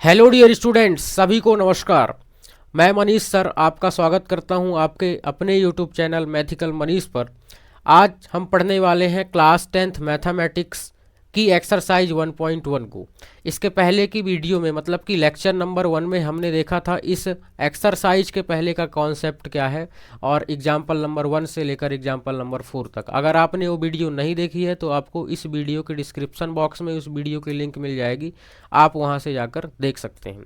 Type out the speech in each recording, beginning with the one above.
Hello dear students, सभी को नमस्कार। मैं मनीष सर आपका स्वागत करता हूं आपके अपने यूट्यूब चैनल मैथिकल मनीष पर। आज हम पढ़ने वाले हैं क्लास 10th मैथमेटिक्स की एक्सरसाइज 1.1 को। इसके पहले की वीडियो में मतलब कि लेक्चर नंबर 1 में हमने देखा था इस एक्सरसाइज के पहले का कॉन्सेप्ट क्या है और एग्जाम्पल नंबर 1 से लेकर एग्जाम्पल नंबर 4 तक। अगर आपने वो वीडियो नहीं देखी है तो आपको इस वीडियो के डिस्क्रिप्शन बॉक्स में उस वीडियो की लिंक मिल जाएगी, आप वहां से जाकर देख सकते हैं।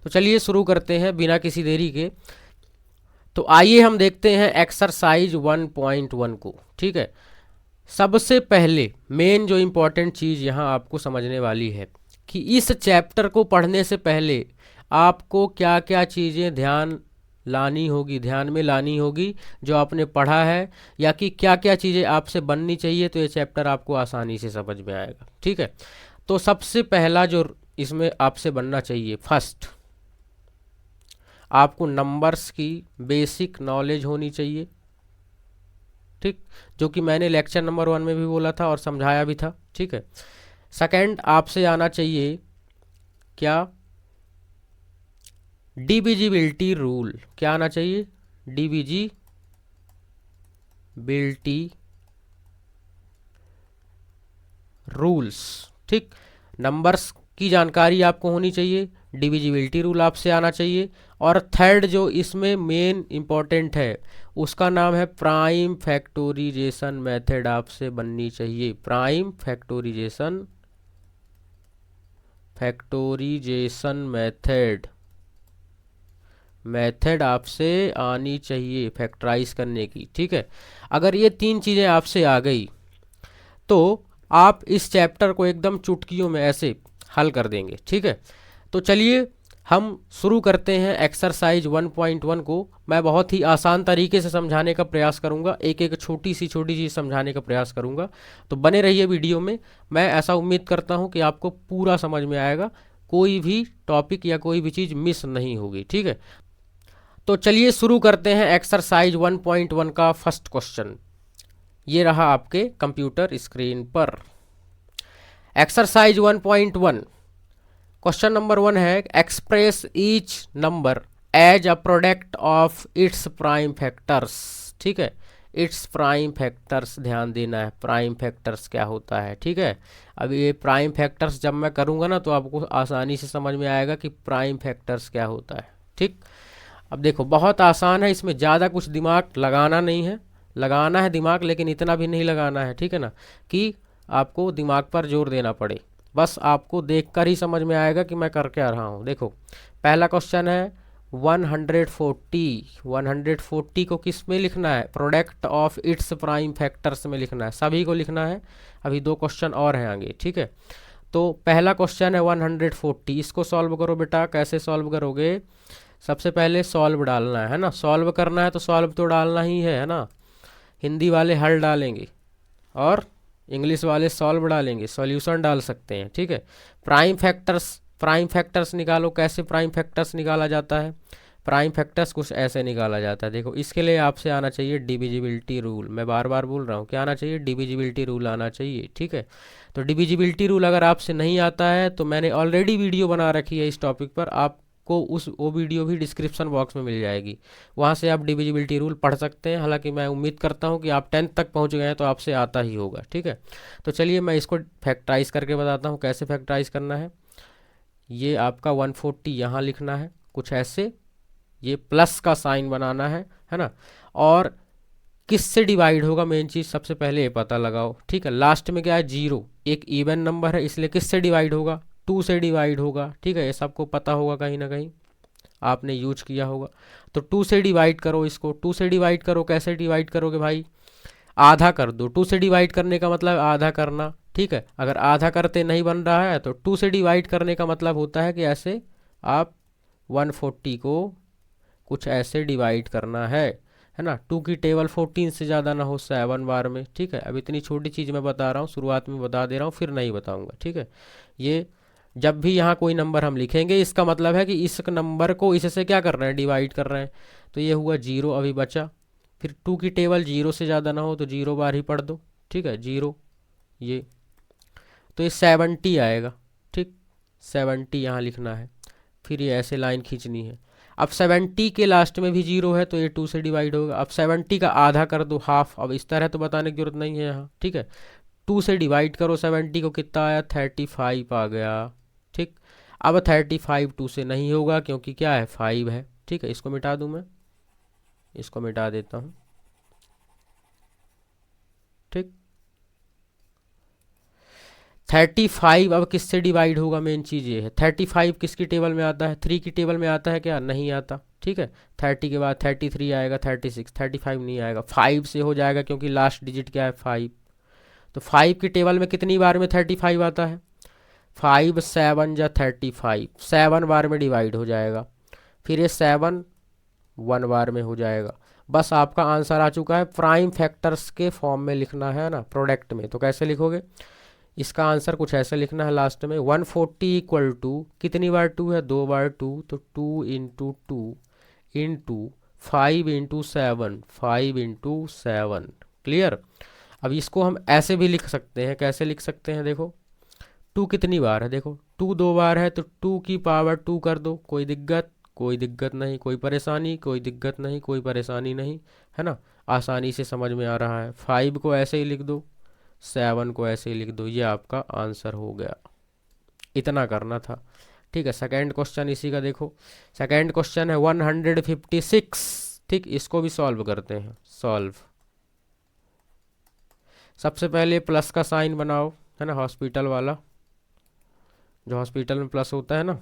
तो चलिए शुरू करते हैं बिना किसी देरी के। तो आइए हम देखते हैं एक्सरसाइज 1.1 को। ठीक है, सबसे पहले मेन जो इम्पोर्टेंट चीज़ यहाँ आपको समझने वाली है कि इस चैप्टर को पढ़ने से पहले आपको क्या क्या चीज़ें ध्यान में लानी होगी जो आपने पढ़ा है, या कि क्या क्या चीज़ें आपसे बननी चाहिए, तो ये चैप्टर आपको आसानी से समझ में आएगा। ठीक है, तो सबसे पहला जो इसमें आपसे बनना चाहिए, फर्स्ट आपको नंबर्स की बेसिक नॉलेज होनी चाहिए। ठीक, जो कि मैंने लेक्चर नंबर 1 में भी बोला था और समझाया भी था। ठीक है, सेकंड आपसे आना चाहिए क्या, डिविजिबिलिटी रूल। क्या आना चाहिए, डिविजिबिलिटी रूल्स। ठीक, नंबर्स की जानकारी आपको होनी चाहिए, डिविजिबिलिटी रूल आपसे आना चाहिए। और थर्ड जो इसमें मेन इम्पॉर्टेंट है उसका नाम है प्राइम फैक्टोरिजेशन मेथड, आपसे बननी चाहिए। प्राइम फैक्टोरिजेशन मेथड आपसे आनी चाहिए फैक्टराइज करने की। ठीक है, अगर ये तीन चीज़ें आपसे आ गई तो आप इस चैप्टर को एकदम चुटकियों में ऐसे हल कर देंगे। ठीक है, तो चलिए हम शुरू करते हैं एक्सरसाइज 1.1 को। मैं बहुत ही आसान तरीके से समझाने का प्रयास करूंगा, एक एक छोटी चीज़ समझाने का प्रयास करूंगा। तो बने रहिए वीडियो में। मैं ऐसा उम्मीद करता हूं कि आपको पूरा समझ में आएगा, कोई भी टॉपिक या कोई भी चीज़ मिस नहीं होगी। ठीक है, तो चलिए शुरू करते हैं एक्सरसाइज 1.1 का फर्स्ट क्वेश्चन। ये रहा आपके कंप्यूटर स्क्रीन पर। एक्सरसाइज 1.1 क्वेश्चन नंबर 1 है, express each number as a product of its prime factors. ठीक है, इट्स प्राइम फैक्टर्स ध्यान देना है, प्राइम फैक्टर्स क्या होता है। ठीक है, अब ये प्राइम फैक्टर्स जब मैं करूँगा ना तो आपको आसानी से समझ में आएगा कि प्राइम फैक्टर्स क्या होता है। ठीक, अब देखो बहुत आसान है, इसमें ज़्यादा कुछ दिमाग लगाना नहीं है, लगाना है दिमाग लेकिन इतना भी नहीं लगाना है। ठीक है ना, कि आपको दिमाग पर जोर देना पड़े, बस आपको देखकर ही समझ में आएगा कि मैं कर क्या रहा हूँ। देखो पहला क्वेश्चन है 140 को किस में लिखना है, product of its prime factors में लिखना है, सभी को लिखना है। अभी दो क्वेश्चन और हैं आगे। ठीक है, तो पहला क्वेश्चन है 140, इसको सॉल्व करो बेटा। कैसे सॉल्व करोगे, सबसे पहले सॉल्व डालना है ना, सॉल्व करना है तो सॉल्व तो डालना ही है ना। हिंदी वाले हल डालेंगे और इंग्लिश वाले सॉल्व डालेंगे, सॉल्यूशन डाल सकते हैं। ठीक है, प्राइम फैक्टर्स निकालो। कैसे प्राइम फैक्टर्स निकाला जाता है, प्राइम फैक्टर्स कुछ ऐसे निकाला जाता है। देखो इसके लिए आपसे आना चाहिए डिविजिबिलिटी रूल। मैं बार बार बोल रहा हूँ, क्या आना चाहिए, डिविजिबिलिटी रूल आना चाहिए। ठीक है, तो डिविजिबिलिटी रूल अगर आपसे नहीं आता है तो मैंने ऑलरेडी वीडियो बना रखी है इस टॉपिक पर, आपको वो वीडियो भी डिस्क्रिप्शन बॉक्स में मिल जाएगी, वहाँ से आप डिविजिबिलिटी रूल पढ़ सकते हैं। हालांकि मैं उम्मीद करता हूँ कि आप 10th तक पहुँच गए हैं तो आपसे आता ही होगा। ठीक है, तो चलिए मैं इसको फैक्टराइज करके बताता हूँ कैसे फैक्टराइज करना है। ये आपका 140 यहाँ लिखना है कुछ ऐसे, ये प्लस का साइन बनाना है ना। और किससे डिवाइड होगा, मेन चीज़ सबसे पहले ये पता लगाओ। ठीक है, लास्ट में क्या है, जीरो, एक इवन नंबर है इसलिए किससे डिवाइड होगा, 2 से डिवाइड होगा। ठीक है, ये सबको पता होगा, कहीं ना कहीं आपने यूज किया होगा। तो 2 से डिवाइड करो इसको, 2 से डिवाइड करो। कैसे डिवाइड करोगे भाई, आधा कर दो। 2 से डिवाइड करने का मतलब आधा करना। ठीक है, अगर आधा करते नहीं बन रहा है तो 2 से डिवाइड करने का मतलब होता है कि ऐसे आप 140 को कुछ ऐसे डिवाइड करना है ना। 2 की टेबल 14 से ज़्यादा ना हो 7 बार में। ठीक है, अब इतनी छोटी चीज़ मैं बता रहा हूँ, शुरुआत में बता दे रहा हूँ, फिर नहीं बताऊँगा। ठीक है, ये जब भी यहाँ कोई नंबर हम लिखेंगे इसका मतलब है कि इस नंबर को इससे क्या कर रहे हैं, डिवाइड कर रहे हैं। तो ये हुआ जीरो अभी बचा, फिर 2 की टेबल जीरो से ज़्यादा ना हो तो 0 बार ही पढ़ दो। ठीक है, जीरो, ये तो ये 70 आएगा। ठीक, 70 यहाँ लिखना है। फिर ये ऐसे लाइन खींचनी है। अब 70 के लास्ट में भी 0 है तो ये 2 से डिवाइड होगा। अब 70 का आधा कर दो, हाफ। अब इस तरह तो बताने की जरूरत नहीं है यहाँ, ठीक है। 2 से डिवाइड करो 70 को, कितना आया, 35 आ गया, ठीक। अब 35 2 से नहीं होगा क्योंकि क्या है, 5 है, ठीक है। इसको मिटा दूं मैं, इसको मिटा देता हूँ, ठीक। 35 अब किससे डिवाइड होगा, मेन चीज़ ये है। 35 किसकी टेबल में आता है, 3 की टेबल में आता है क्या, नहीं आता, ठीक है। 30 के बाद 33 आएगा, 36, 35 नहीं आएगा, 5 से हो जाएगा क्योंकि लास्ट डिजिट क्या है, 5। तो 5 की टेबल में कितनी बार में 35 आता है, 5 7 जा 35, 7 बार में डिवाइड हो जाएगा। फिर ये 7 1 बार में हो जाएगा। बस आपका आंसर आ चुका है। प्राइम फैक्टर्स के फॉर्म में लिखना है ना, प्रोडक्ट में। तो कैसे लिखोगे, इसका आंसर कुछ ऐसे लिखना है लास्ट में, 140 इक्वल टू, कितनी बार 2 है, 2 बार 2, तो 2 into 2 into 5 into 7, 5 into 7। Clear. अब इसको हम ऐसे भी लिख सकते हैं, कैसे लिख सकते हैं, देखो 2 कितनी बार है, देखो 2 2 बार है तो 2 की पावर 2 कर दो, कोई दिक्कत, कोई दिक्कत नहीं, कोई परेशानी, कोई दिक्कत नहीं, कोई परेशानी नहीं, है ना, आसानी से समझ में आ रहा है। 5 को ऐसे ही लिख दो, 7 को ऐसे ही लिख दो, ये आपका आंसर हो गया। इतना करना था, ठीक है। सेकेंड क्वेश्चन इसी का देखो, सेकेंड क्वेश्चन है 156, ठीक। इसको भी सॉल्व करते हैं, सॉल्व। सबसे पहले प्लस का साइन बनाओ, है ना, हॉस्पिटल वाला, जो हॉस्पिटल में प्लस होता है ना।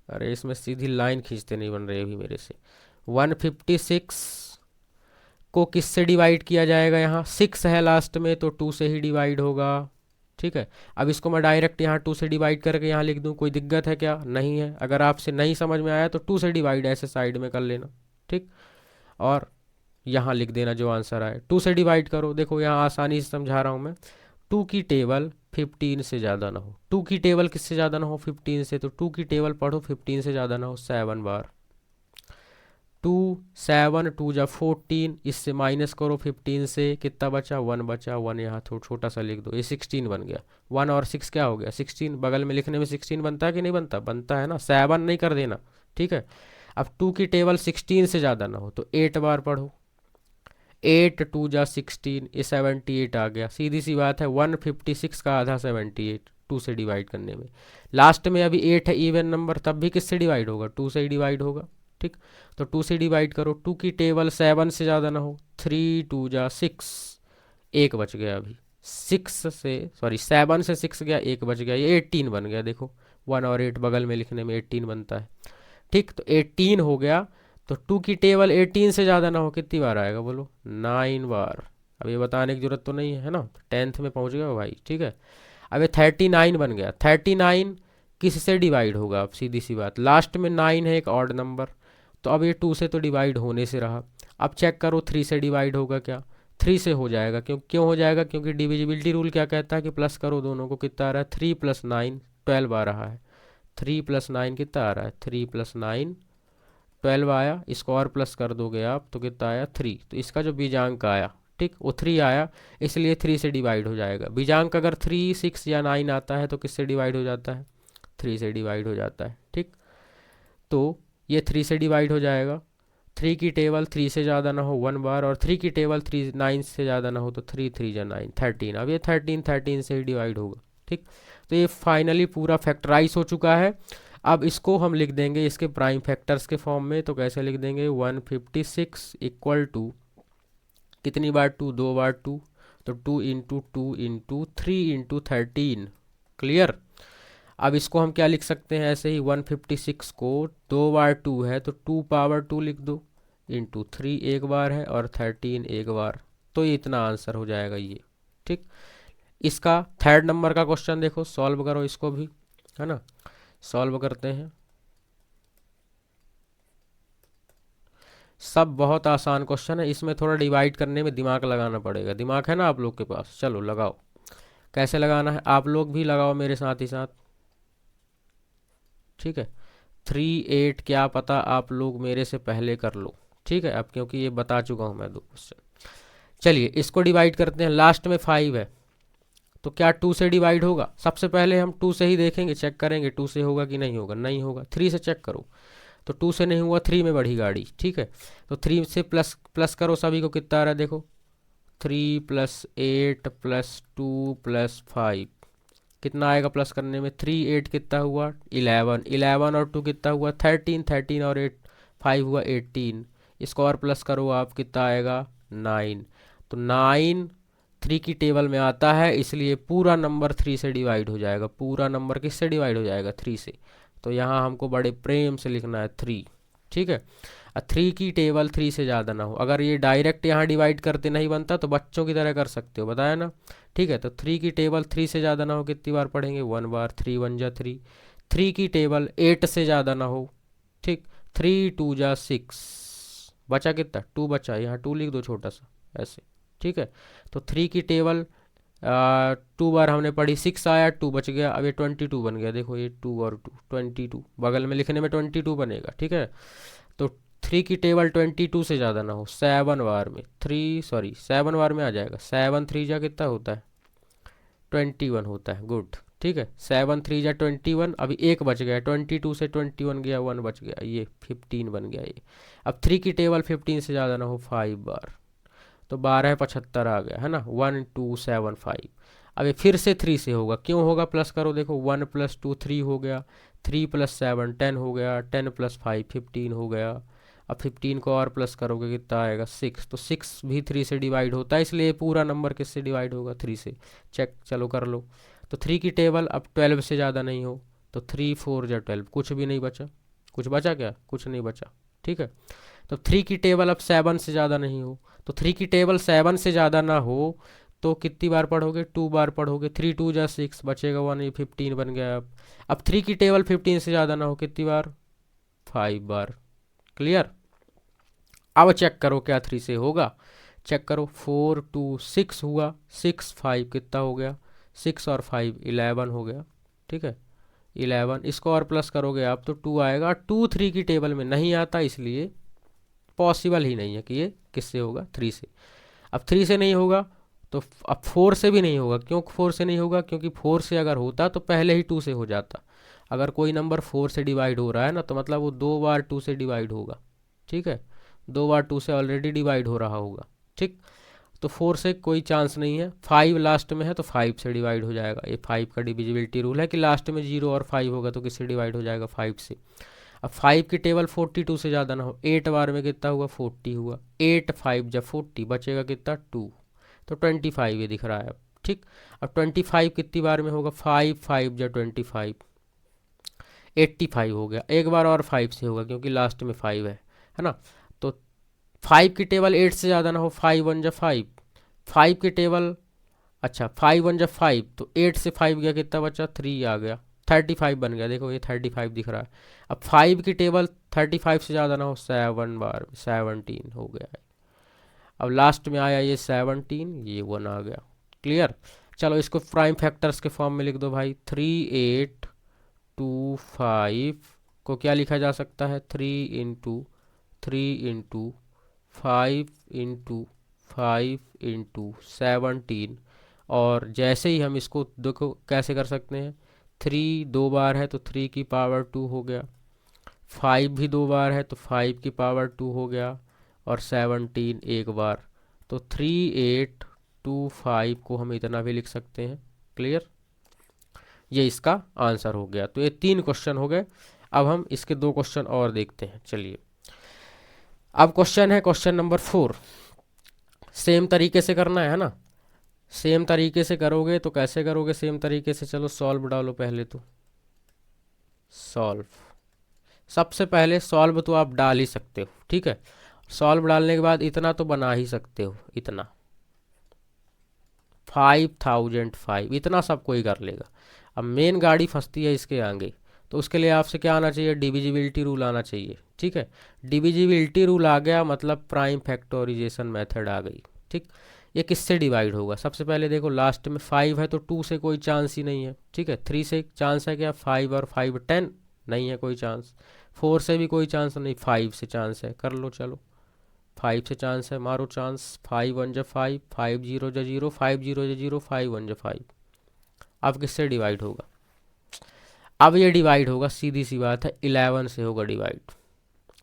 अरे इसमें सीधी लाइन खींचते नहीं बन रही अभी मेरे से। 156 को किससे डिवाइड किया जाएगा, यहाँ 6 है लास्ट में तो 2 से ही डिवाइड होगा, ठीक है। अब इसको मैं डायरेक्ट यहाँ 2 से डिवाइड करके यहाँ लिख दूँ, कोई दिक्कत है क्या, नहीं है। अगर आपसे नहीं समझ में आया तो 2 से डिवाइड ऐसे साइड में कर लेना, ठीक। और यहाँ लिख देना जो आंसर आए, 2 से डिवाइड करो। देखो यहाँ आसानी से समझा रहा हूँ मैं, 2 की टेबल 15 से ज़्यादा ना हो। 2 की टेबल किससे ज़्यादा ना हो, 15 से। तो 2 की टेबल पढ़ो 15 से ज़्यादा ना हो 7 बार। 2 7 2 जा 14, इससे माइनस करो 15 से, कितना बचा, 1 बचा, 1 यहाँ छोटा सा लिख दो, ये 16 बन गया। 1 और 6 क्या हो गया, 16। बगल में लिखने में 16 बनता है कि नहीं बनता, बनता है ना, 7 नहीं कर देना, ठीक है। अब 2 की टेबल 16 से ज़्यादा ना हो तो 8 बार पढ़ो, 8 2 जा 16, ये 78 आ गया। सीधी सी बात है, 156 का आधा 78, 2 से डिवाइड करने में। लास्ट में अभी 8 है इवन नंबर, तब भी किससे डिवाइड होगा, 2 से ही डिवाइड होगा, ठीक। तो 2 से डिवाइड करो, 2 की टेबल 7 से ज़्यादा ना हो, 3 2 जा 6, एक बच गया अभी। 6 से, सॉरी 7 से 6 गया, एक बच गया, ये 18 बन गया। देखो 1 और 8 बगल में लिखने में 18 बनता है, ठीक। तो 18 हो गया। तो 2 की टेबल 18 से ज़्यादा ना हो, कितनी बार आएगा बोलो, 9 बार। अब ये बताने की जरूरत तो नहीं है ना, 10th में पहुंच गए हो भाई, ठीक है। अब ये 39 बन गया। 39 किससे डिवाइड होगा, अब सीधी सी बात, लास्ट में 9 है, एक ऑड नंबर, तो अब ये 2 से तो डिवाइड होने से रहा। अब चेक करो 3 से डिवाइड होगा क्या, 3 से हो जाएगा। क्यों हो जाएगा, क्योंकि डिविजिबिलिटी रूल क्या कहता है कि प्लस करो दोनों को, कितना आ रहा है, 3 + 9 12 आ रहा है। 3 + 9 कितना आ रहा है, 3 + 9 12 आया। इसको और प्लस कर दोगे आप तो कितना आया, 3। तो इसका जो बीजांक आया, ठीक, वो 3 आया, इसलिए 3 से डिवाइड हो जाएगा। बीजांक अगर 3 6 या 9 आता है तो किससे डिवाइड हो जाता है, 3 से डिवाइड हो जाता है, ठीक। तो ये 3 से डिवाइड हो जाएगा। 3 की टेबल 3 से ज़्यादा ना हो 1 बार, और 3 की टेबल 3 9 से ज़्यादा ना हो तो 3 3 जा 9, 13। अब ये 13 से ही डिवाइड होगा, ठीक। तो ये फाइनली पूरा फैक्टराइज हो चुका है। अब इसको हम लिख देंगे इसके प्राइम फैक्टर्स के फॉर्म में। तो कैसे लिख देंगे, 156 इक्वल टू, कितनी बार 2, 2 बार 2, तो 2 इंटू 2 इंटू 3 इंटू 13। क्लियर। अब इसको हम क्या लिख सकते हैं, ऐसे ही 156 को 2 बार 2 है तो 2 पावर 2 लिख दो, इंटू 3 एक बार है, और 13 एक बार। तो ये इतना आंसर हो जाएगा ये, ठीक। इसका थर्ड नंबर का क्वेश्चन देखो, सॉल्व करो इसको भी, है ना, सॉल्व करते हैं। सब बहुत आसान क्वेश्चन है, इसमें थोड़ा डिवाइड करने में दिमाग लगाना पड़ेगा। दिमाग है ना आप लोग के पास, चलो लगाओ। कैसे लगाना है, आप लोग भी लगाओ मेरे साथ ही साथ, ठीक है। 3 8 क्या पता आप लोग मेरे से पहले कर लो, ठीक है। अब क्योंकि ये बता चुका हूँ मैं 2 क्वेश्चन। चलिए इसको डिवाइड करते हैं, लास्ट में 5 है तो क्या 2 से डिवाइड होगा? सबसे पहले हम 2 से ही देखेंगे, चेक करेंगे 2 से होगा कि नहीं होगा। नहीं होगा। 3 से चेक करो, तो 2 से नहीं हुआ, 3 में बढ़ी गाड़ी, ठीक है। तो 3 से प्लस प्लस करो सभी को, कितना आ रहा है देखो, 3 + 8 + 2 + 5, कितना आएगा प्लस करने में? 3 8 कितना हुआ? 11, 11 और 2 कितना हुआ? 13, 13 और 8 5 हुआ 18। इसको और प्लस करो आप, कितना आएगा? 9। तो 9 3 की टेबल में आता है, इसलिए पूरा नंबर 3 से डिवाइड हो जाएगा। पूरा नंबर किससे डिवाइड हो जाएगा? 3 से। तो यहाँ हमको बड़े प्रेम से लिखना है 3, ठीक है। 3 की टेबल 3 से ज़्यादा ना हो। अगर ये डायरेक्ट यहाँ डिवाइड करते नहीं बनता तो बच्चों की तरह कर सकते हो, बताया ना, ठीक है। तो 3 की टेबल 3 से ज़्यादा ना हो, कितनी बार पढ़ेंगे? 1 बार। 3 1 जा 3। 3 की टेबल 8 से ज़्यादा ना हो, ठीक। 3 2 जा 6, बचा कितना? 2 बचा, यहाँ 2 लिख दो छोटा सा ऐसे, ठीक है। तो 3 की टेबल 2 बार हमने पढ़ी, 6 आया, 2 बच गया, अब ये 22 बन गया। देखो ये 2 और 2 22, बगल में लिखने में 22 बनेगा, ठीक है। तो 3 की टेबल 22 से ज़्यादा ना हो, 7 बार में, 7 बार में आ जाएगा। 7 3 जा कितना होता है? 21 होता है, गुड, ठीक है। 7 3 जा 21, अभी एक बच गया, 22 से 21 गया, 1 बच गया, ये 15 बन गया ये। अब 3 की टेबल 15 से ज़्यादा ना हो 5 बार, तो 12 75 आ गया, है ना। 1 2 7 5। अब ये फिर से 3 से होगा, क्यों होगा? प्लस करो, देखो 1 + 2 3 हो गया, 3 + 7 10 हो गया, 10 + 5 15 हो गया। अब 15 को और प्लस करोगे, कितना आएगा? 6। तो 6 भी 3 से डिवाइड होता है, इसलिए पूरा नंबर किससे डिवाइड होगा? 3 से। चेक चलो कर लो। तो 3 की टेबल अब 12 से ज़्यादा नहीं हो, तो 3 4 जा 12, कुछ भी नहीं बचा। कुछ बचा क्या? कुछ नहीं बचा, ठीक है। तो 3 की टेबल अब 7 से ज़्यादा नहीं हो, तो 3 की टेबल 7 से ज़्यादा ना हो तो कितनी बार पढ़ोगे? 2 बार पढ़ोगे। 3 2 जा 6, बचेगा 1, ये 15 बन गया। अब 3 की टेबल 15 से ज़्यादा ना हो, कितनी बार? 5 बार। क्लियर? अब चेक करो क्या 3 से होगा? चेक करो, 4 2 6 हुआ, 6 5 कितना हो गया? 6 और 5 11 हो गया, ठीक है। 11, इसको और प्लस करोगे आप तो 2 आएगा। 2 3 की टेबल में नहीं आता, इसलिए पॉसिबल ही नहीं है कि ये किससे होगा? 3 से। अब 3 से नहीं होगा तो अब 4 से भी नहीं होगा। क्यों 4 से नहीं होगा? क्योंकि 4 से अगर होता तो पहले ही 2 से हो जाता। अगर कोई नंबर 4 से डिवाइड हो रहा है ना, तो मतलब वो 2 बार 2 से डिवाइड होगा, ठीक है। 2 बार 2 से ऑलरेडी डिवाइड हो रहा होगा, ठीक। तो 4 से कोई चांस नहीं है। 5 लास्ट में है तो 5 से डिवाइड हो जाएगा। ये 5 का डिविजिबिलिटी रूल है कि लास्ट में 0 और 5 होगा तो किससे डिवाइड हो जाएगा? 5 से। अब 5 की टेबल 42 से ज़्यादा ना हो, 8 बार में कितना हुआ? 40 हुआ। 8 5 जब 40, बचेगा कितना? 2, तो 25 ये दिख रहा है अब, ठीक। अब 25 कितनी बार में होगा? 5 5 जब 25, 85 हो गया। एक बार और 5 से होगा क्योंकि लास्ट में 5 है ना। तो 5 की टेबल 8 से ज़्यादा ना हो, 5 1 जब 5, 5 की टेबल, अच्छा 5 1 जब 5, तो 8 से 5 गया, कितना बचा? 3 आ गया, 35 बन गया। देखो ये 35 दिख रहा है। अब 5 की टेबल 35 से ज़्यादा ना हो, 7 बार 17 हो गया है। अब लास्ट में आया ये 17, ये 1 आ गया। क्लियर? चलो इसको प्राइम फैक्टर्स के फॉर्म में लिख दो भाई। 3 8 2 5 को क्या लिखा जा सकता है? 3 × 5 × 5 × 17। और जैसे ही हम इसको देखो कैसे कर सकते हैं, 3 2 बार है तो 3 की पावर 2 हो गया, 5 भी 2 बार है तो 5 की पावर 2 हो गया, और 17 एक बार। तो 3 8 2 5 को हम इतना भी लिख सकते हैं। क्लियर? ये इसका आंसर हो गया। तो ये 3 क्वेश्चन हो गए। अब हम इसके 2 क्वेश्चन और देखते हैं, चलिए। अब क्वेश्चन है क्वेश्चन नंबर 4। सेम तरीके से करना है ना। सेम तरीके से करोगे तो कैसे करोगे? सेम तरीके से चलो सॉल्व डालो पहले तो। सॉल्व, सबसे पहले सॉल्व तो आप डाल ही सकते हो, ठीक है। सॉल्व डालने के बाद इतना तो बना ही सकते हो, इतना 5005, इतना सब कोई कर लेगा। अब मेन गाड़ी फंसती है इसके आगे, तो उसके लिए आपसे क्या आना चाहिए? डिविजिबिलिटी रूल आना चाहिए, ठीक है। डिविजिबिलिटी रूल आ गया मतलब प्राइम फैक्टोराइजेशन मेथड आ गई, ठीक। ये किससे डिवाइड होगा? सबसे पहले देखो लास्ट में 5 है तो 2 से कोई चांस ही नहीं है, ठीक है। 3 से चांस है क्या? 5 और 5 10, नहीं है कोई चांस। 4 से भी कोई चांस नहीं, 5 से चांस है, कर लो चलो। 5 से चांस है, मारो चांस। 5 1 जा 5, 5 0 जा 0, 5 0 जा 0, 5 1 जा 5, अब किससे डिवाइड होगा? अब ये डिवाइड होगा, सीधी सी बात है, 11 से होगा डिवाइड।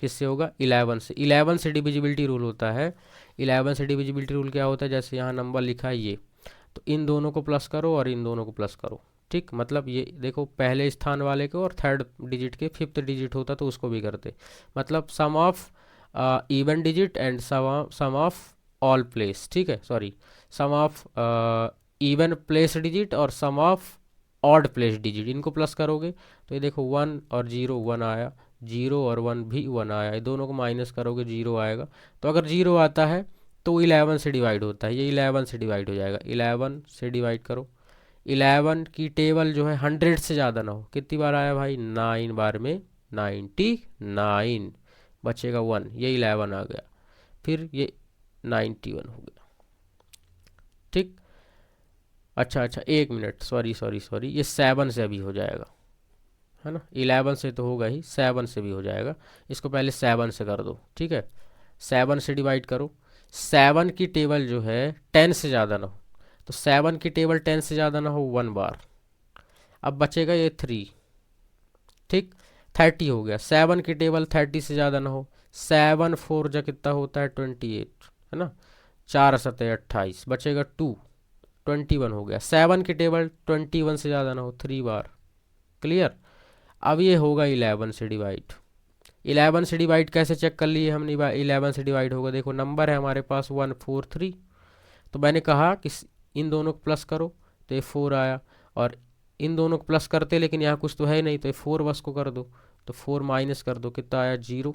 किससे होगा? 11 से। 11 से डिविजिबिलिटी रूल होता है। 11 से डिविजिबिलिटी रूल क्या होता है? जैसे यहाँ नंबर लिखा है ये, तो इन दोनों को प्लस करो और इन दोनों को प्लस करो। ठीक, मतलब ये देखो पहले स्थान वाले को और थर्ड डिजिट के फिफ्थ डिजिट होता तो उसको भी करते। मतलब sum of even digit and sum of all place, ठीक है, sorry, sum of even place digit और sum of odd place digit, इनको प्लस करोगे तो ये देखो 1 और 0 1 आया, 0 और 1 भी 1 आया, ये दोनों को माइनस करोगे 0 आएगा। तो अगर 0 आता है तो 11 से डिवाइड होता है, ये 11 से डिवाइड हो जाएगा। 11 से डिवाइड करो, 11 की टेबल जो है 100 से ज़्यादा ना हो। कितनी बार आया भाई? 9 बार में 99, बचेगा 1, ये 11 आ गया, फिर ये 91 हो गया। ठीक, अच्छा अच्छा, एक मिनट, सॉरी, ये 7 से अभी हो जाएगा, है ना। 11 से तो होगा ही, 7 से भी हो जाएगा। इसको पहले 7 से कर दो, ठीक है। 7 से डिवाइड करो, 7 की टेबल जो है 10 से ज़्यादा ना हो, तो 7 की टेबल 10 से ज़्यादा ना हो 1 बार। अब बचेगा ये 3, ठीक, 30 हो गया। 7 की टेबल 30 से ज़्यादा ना हो, 7 4 जा कितना होता है? 28, है ना। 4 सतह 28, बचेगा 2, 21 हो गया। 7 की टेबल 21 से ज़्यादा ना हो 3 बार। क्लियर? अब ये होगा 11 से डिवाइड। 11 से डिवाइड कैसे चेक कर लिए हमने? 11 से डिवाइड होगा, देखो नंबर है हमारे पास 143, तो मैंने कहा कि इन दोनों को प्लस करो, तो ये 4 आया, और इन दोनों को प्लस करते लेकिन यहाँ कुछ तो है नहीं, तो ये 4 बस को कर दो, तो 4 माइनस कर दो, कितना आया? 0।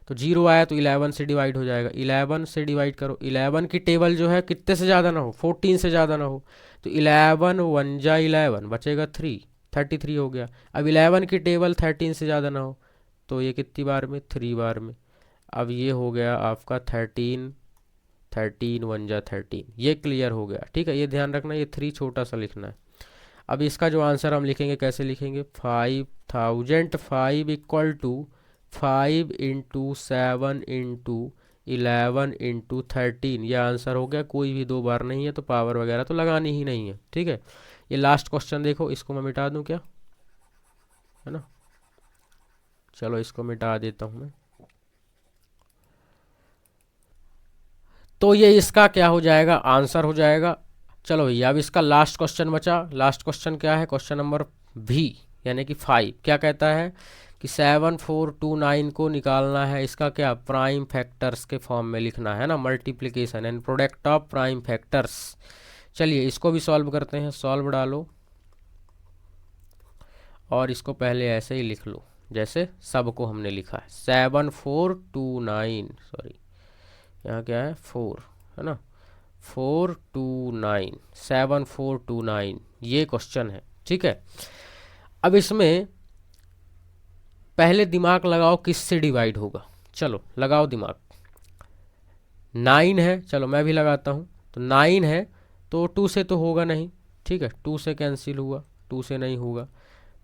तो 0 आया तो 11 से डिवाइड हो जाएगा। 11 से डिवाइड करो, 11 की टेबल जो है कितने से ज़्यादा ना हो? 14 से ज़्यादा ना हो, तो 11 1 जा 11, बचेगा 3, 33 हो गया। अब 11 की टेबल 13 से ज़्यादा ना हो, तो ये कितनी बार में? 3 बार में। अब ये हो गया आपका 13, 13 1 जा 13, ये क्लियर हो गया। ठीक है, ये ध्यान रखना, ये 3 छोटा सा लिखना है। अब इसका जो आंसर हम लिखेंगे कैसे लिखेंगे? 5005 equal to 5 into 7 into 11 into 13, यह आंसर हो गया। कोई भी 2 बार नहीं है तो पावर वगैरह तो लगानी ही नहीं है। ठीक है, ये लास्ट क्वेश्चन देखो, इसको मैं मिटा दूं क्या, है ना। चलो इसको मिटा देता हूं मैं। तो ये इसका क्या हो जाएगा? आंसर हो जाएगा। चलो भैया, अब इसका लास्ट क्वेश्चन बचा। लास्ट क्वेश्चन क्या है? क्वेश्चन नंबर भी, यानी कि 5 क्या कहता है कि 7429 को निकालना है, इसका क्या? प्राइम फैक्टर्स के फॉर्म में लिखना है ना, multiplication and product of prime factors. चलिए इसको भी सॉल्व करते हैं। सॉल्व डालो और इसको पहले ऐसे ही लिख लो जैसे सबको हमने लिखा है। 7429, सॉरी यहाँ क्या है? 4, है ना। 429, 7429, ये क्वेश्चन है। ठीक है, अब इसमें पहले दिमाग लगाओ किससे डिवाइड होगा। चलो लगाओ दिमाग। 9 है, चलो मैं भी लगाता हूँ। तो 9 है तो 2 से तो होगा नहीं, ठीक है, 2 से कैंसिल हुआ, 2 से नहीं होगा।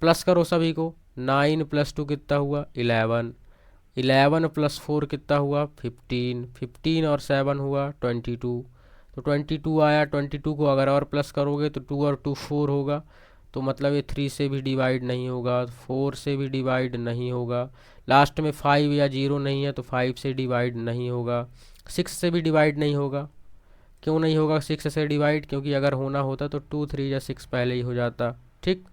प्लस करो सभी को, 9 + 2 कितना हुआ? 11, 11 + 4 कितना हुआ? 15, 15 और 7 हुआ 22, तो 22 आया। 22 को अगर और प्लस करोगे तो 2 और 2 4 होगा, तो मतलब ये 3 से भी डिवाइड नहीं होगा, 4 से भी डिवाइड नहीं होगा, लास्ट में 5 या 0 नहीं है तो 5 से डिवाइड नहीं होगा, 6 से भी डिवाइड नहीं होगा। क्यों नहीं होगा 6 से डिवाइड? क्योंकि अगर होना होता तो 2 3 या 6 पहले ही हो जाता। ठीक,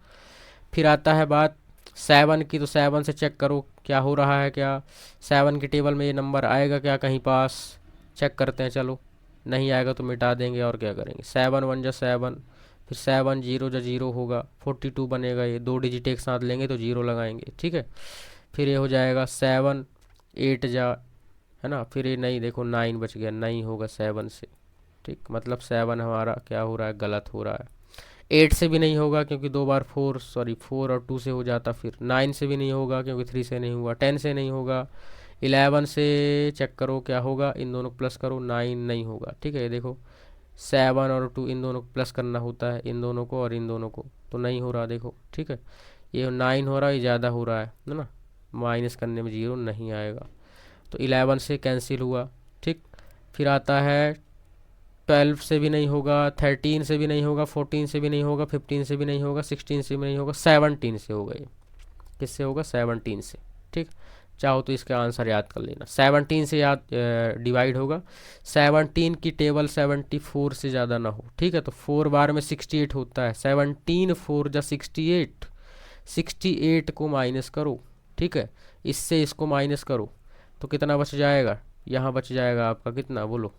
फिर आता है बात 7 की, तो 7 से चेक करो क्या हो रहा है। क्या 7 की टेबल में ये नंबर आएगा क्या कहीं पास? चेक करते हैं। चलो नहीं आएगा तो मिटा देंगे, और क्या करेंगे। 7 1 जा 7, फिर 7 0 जा 0 होगा, 42 बनेगा। ये 2 डिजिट एक साथ लेंगे तो 0 लगाएंगे, ठीक है। फिर ये हो जाएगा 7 8 जा, है ना। फिर ये नहीं, देखो 9 बच गया, नहीं होगा 7 से। ठीक, मतलब 7 हमारा क्या हो रहा है? गलत हो रहा है। 8 से भी नहीं होगा क्योंकि 2 बार 4, सॉरी 4 और 2 से हो जाता। फिर 9 से भी नहीं होगा क्योंकि 3 से नहीं हुआ। 10 से नहीं होगा। 11 से चेक करो क्या होगा, इन दोनों को प्लस करो, 9 नहीं होगा। ठीक है, ये देखो 7 और 2 इन दोनों को प्लस करना होता है, इन दोनों को और इन दोनों को, तो नहीं हो रहा। देखो ठीक है, ये 9 हो रहा है, ये ज़्यादा हो रहा है ना, माइनस करने में 0 नहीं आएगा, तो 11 से कैंसिल हुआ। ठीक, फिर आता है 12 से भी नहीं होगा, 13 से भी नहीं होगा, 14 से भी नहीं होगा, 15 से भी नहीं होगा, 16 से भी नहीं होगा, 17 से होगा ये। किससे होगा? 17 से। ठीक, चाहो तो इसका आंसर याद कर लेना, 17 से याद डिवाइड होगा। 17 की टेबल 74 से ज़्यादा ना हो। ठीक है, तो 4 बार में 68 होता है, 17 4 जा 68, 68 को माइनस करो। ठीक है, इससे इसको माइनस करो तो कितना बच जाएगा? यहाँ बच जाएगा आपका कितना, बोलो?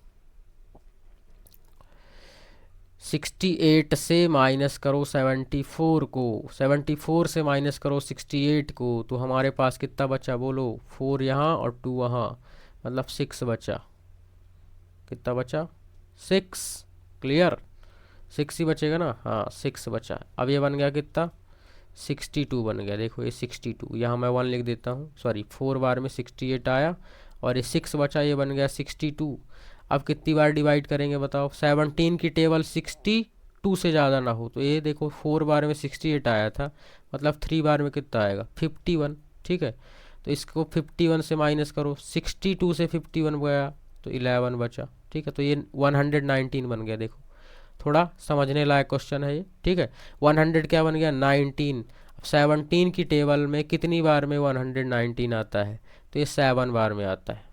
68 से माइनस करो 74 को, 74 से माइनस करो 68 को, तो हमारे पास कितना बचा? बोलो, 4 यहाँ और 2 वहाँ, मतलब 6 बचा। कितना बचा? 6। क्लियर? 6 ही बचेगा ना? हाँ, 6 बचा। अब ये बन गया कितना? 62 बन गया। देखो ये 62, यहाँ मैं 1 लिख देता हूँ, सॉरी, 4 बार में 68 आया और ये 6 बचा, ये बन गया 62। अब कितनी बार डिवाइड करेंगे बताओ? 17 की टेबल 62 से ज़्यादा ना हो, तो ये देखो 4 बार में 68 आया था, मतलब 3 बार में कितना आएगा? 51। ठीक है, तो इसको 51 से माइनस करो, 62 से 51 गया तो 11 बचा। ठीक है, तो ये 119 बन गया। देखो थोड़ा समझने लायक क्वेश्चन है ये। ठीक है, 100 क्या बन गया? 19। अब 17 की टेबल में कितनी बार में 119 आता है? तो ये 7 बार में आता है।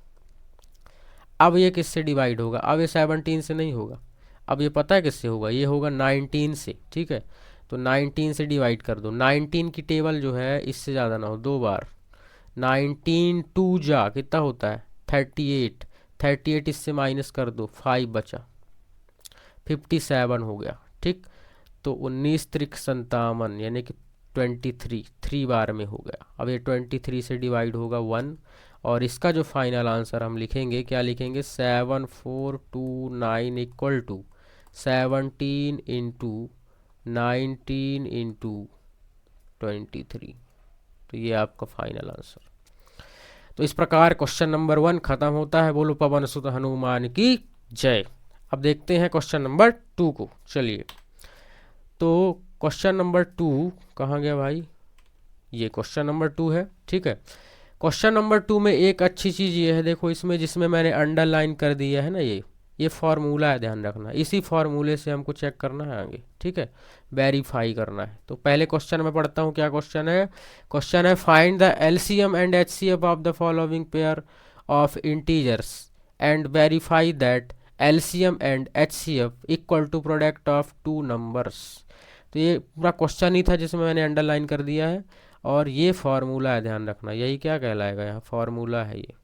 अब ये किससे डिवाइड होगा? अब ये 17 से नहीं होगा, अब ये पता है किससे होगा? ये होगा 19 से। ठीक है, तो 19 से डिवाइड कर दो। 19 की टेबल जो है इससे ज़्यादा ना हो, 2 बार। 19 2 जा कितना होता है? 38। 38 इससे माइनस कर दो, 5 बचा, 57 हो गया। ठीक, तो 19 त्रिक 57 यानी कि 23, 3 बार में हो गया। अब ये 23 से डिवाइड होगा 1, और इसका जो फाइनल आंसर हम लिखेंगे, क्या लिखेंगे? 7429 इक्वल टू 17 इंटू 19 इंटू 23। तो ये आपका फाइनल आंसर। तो इस प्रकार क्वेश्चन नंबर 1 खत्म होता है। बोलो पवन सुत हनुमान की जय। अब देखते हैं क्वेश्चन नंबर 2 को। चलिए, तो क्वेश्चन नंबर 2 कहाँ गया भाई? ये क्वेश्चन नंबर 2 है। ठीक है, क्वेश्चन नंबर 2 में एक अच्छी चीज़ ये है, देखो इसमें जिसमें मैंने अंडरलाइन कर दिया है ना, ये फार्मूला है, ध्यान रखना। इसी फार्मूले से हमको चेक करना है आगे। ठीक है, वेरीफाई करना है। तो पहले क्वेश्चन में पढ़ता हूँ, क्या क्वेश्चन है? क्वेश्चन है find the LCM and HCF of the following pair of integers and verify that LCM and HCF equal to product of two numbers. तो ये पूरा क्वेश्चन ही था जिसमें मैंने अंडरलाइन कर दिया है, और ये फार्मूला है, ध्यान रखना। यही क्या कहलाएगा? यहाँ फार्मूला है, ये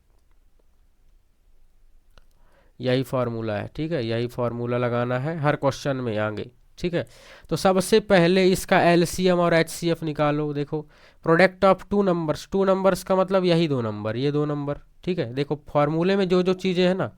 यही फार्मूला है। ठीक है, यही फार्मूला लगाना है हर क्वेश्चन में आगे। ठीक है, तो सबसे पहले इसका एलसीएम और एचसीएफ निकालो। देखो product of two numbers, to numbers का मतलब यही 2 नंबर, ये 2 नंबर। ठीक है, देखो फार्मूले में जो जो चीज़ें हैं ना,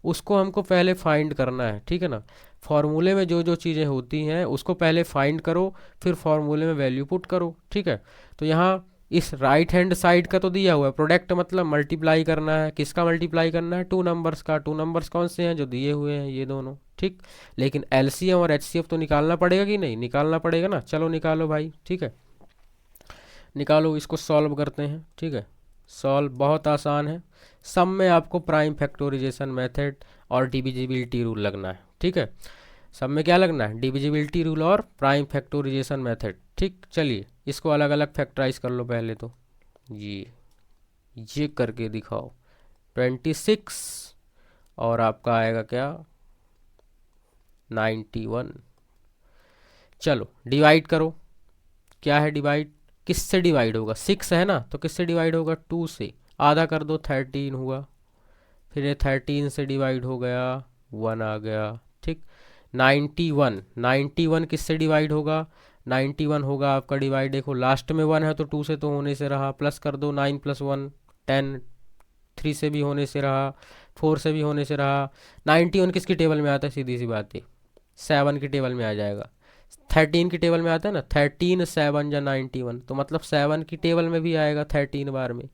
उसको हमको पहले फाइंड करना है। ठीक है ना, फार्मूले में जो जो चीज़ें होती हैं उसको पहले फाइंड करो, फिर फार्मूले में वैल्यू पुट करो। ठीक है, तो यहाँ इस राइट हैंड साइड का तो दिया हुआ है, प्रोडक्ट मतलब मल्टीप्लाई करना है। किसका मल्टीप्लाई करना है? टू नंबर्स का। टू नंबर्स कौन से हैं? जो दिए हुए हैं, ये दोनों। ठीक, लेकिन एलसीएम और एचसीएफ तो निकालना पड़ेगा कि नहीं? निकालना पड़ेगा ना। चलो निकालो भाई। ठीक है, निकालो, इसको सॉल्व करते हैं। ठीक है, सॉल्व बहुत आसान है। सम में आपको प्राइम फैक्टोराइजेशन मेथड और डिविजिबिलिटी रूल लगना है। ठीक है, सब में क्या लगना है? डिविजिबिलिटी रूल और प्राइम फैक्टोराइजेशन मेथड। ठीक, चलिए इसको अलग अलग फैक्टराइज कर लो पहले तो। ये करके दिखाओ। 26 और आपका आएगा क्या? 91। चलो डिवाइड करो। क्या है डिवाइड? किससे डिवाइड होगा? 6 है ना, तो किससे डिवाइड होगा? 2 से। आधा कर दो, 13 हुआ। फिर ये 13 से डिवाइड हो गया, 1 आ गया। ठीक, 91, 91 किससे डिवाइड होगा? 91 होगा आपका डिवाइड, देखो लास्ट में 1 है तो 2 से तो होने से रहा, प्लस कर दो, 9 + 1 10, 3 से भी होने से रहा, 4 से भी होने से रहा। 91 किसकी टेबल में आता है? सीधी सी बात है, 7 की टेबल में आ जाएगा। 13 की टेबल में आता है ना, 13 7 या 91, तो मतलब 7 की टेबल में भी आएगा 13 बार में।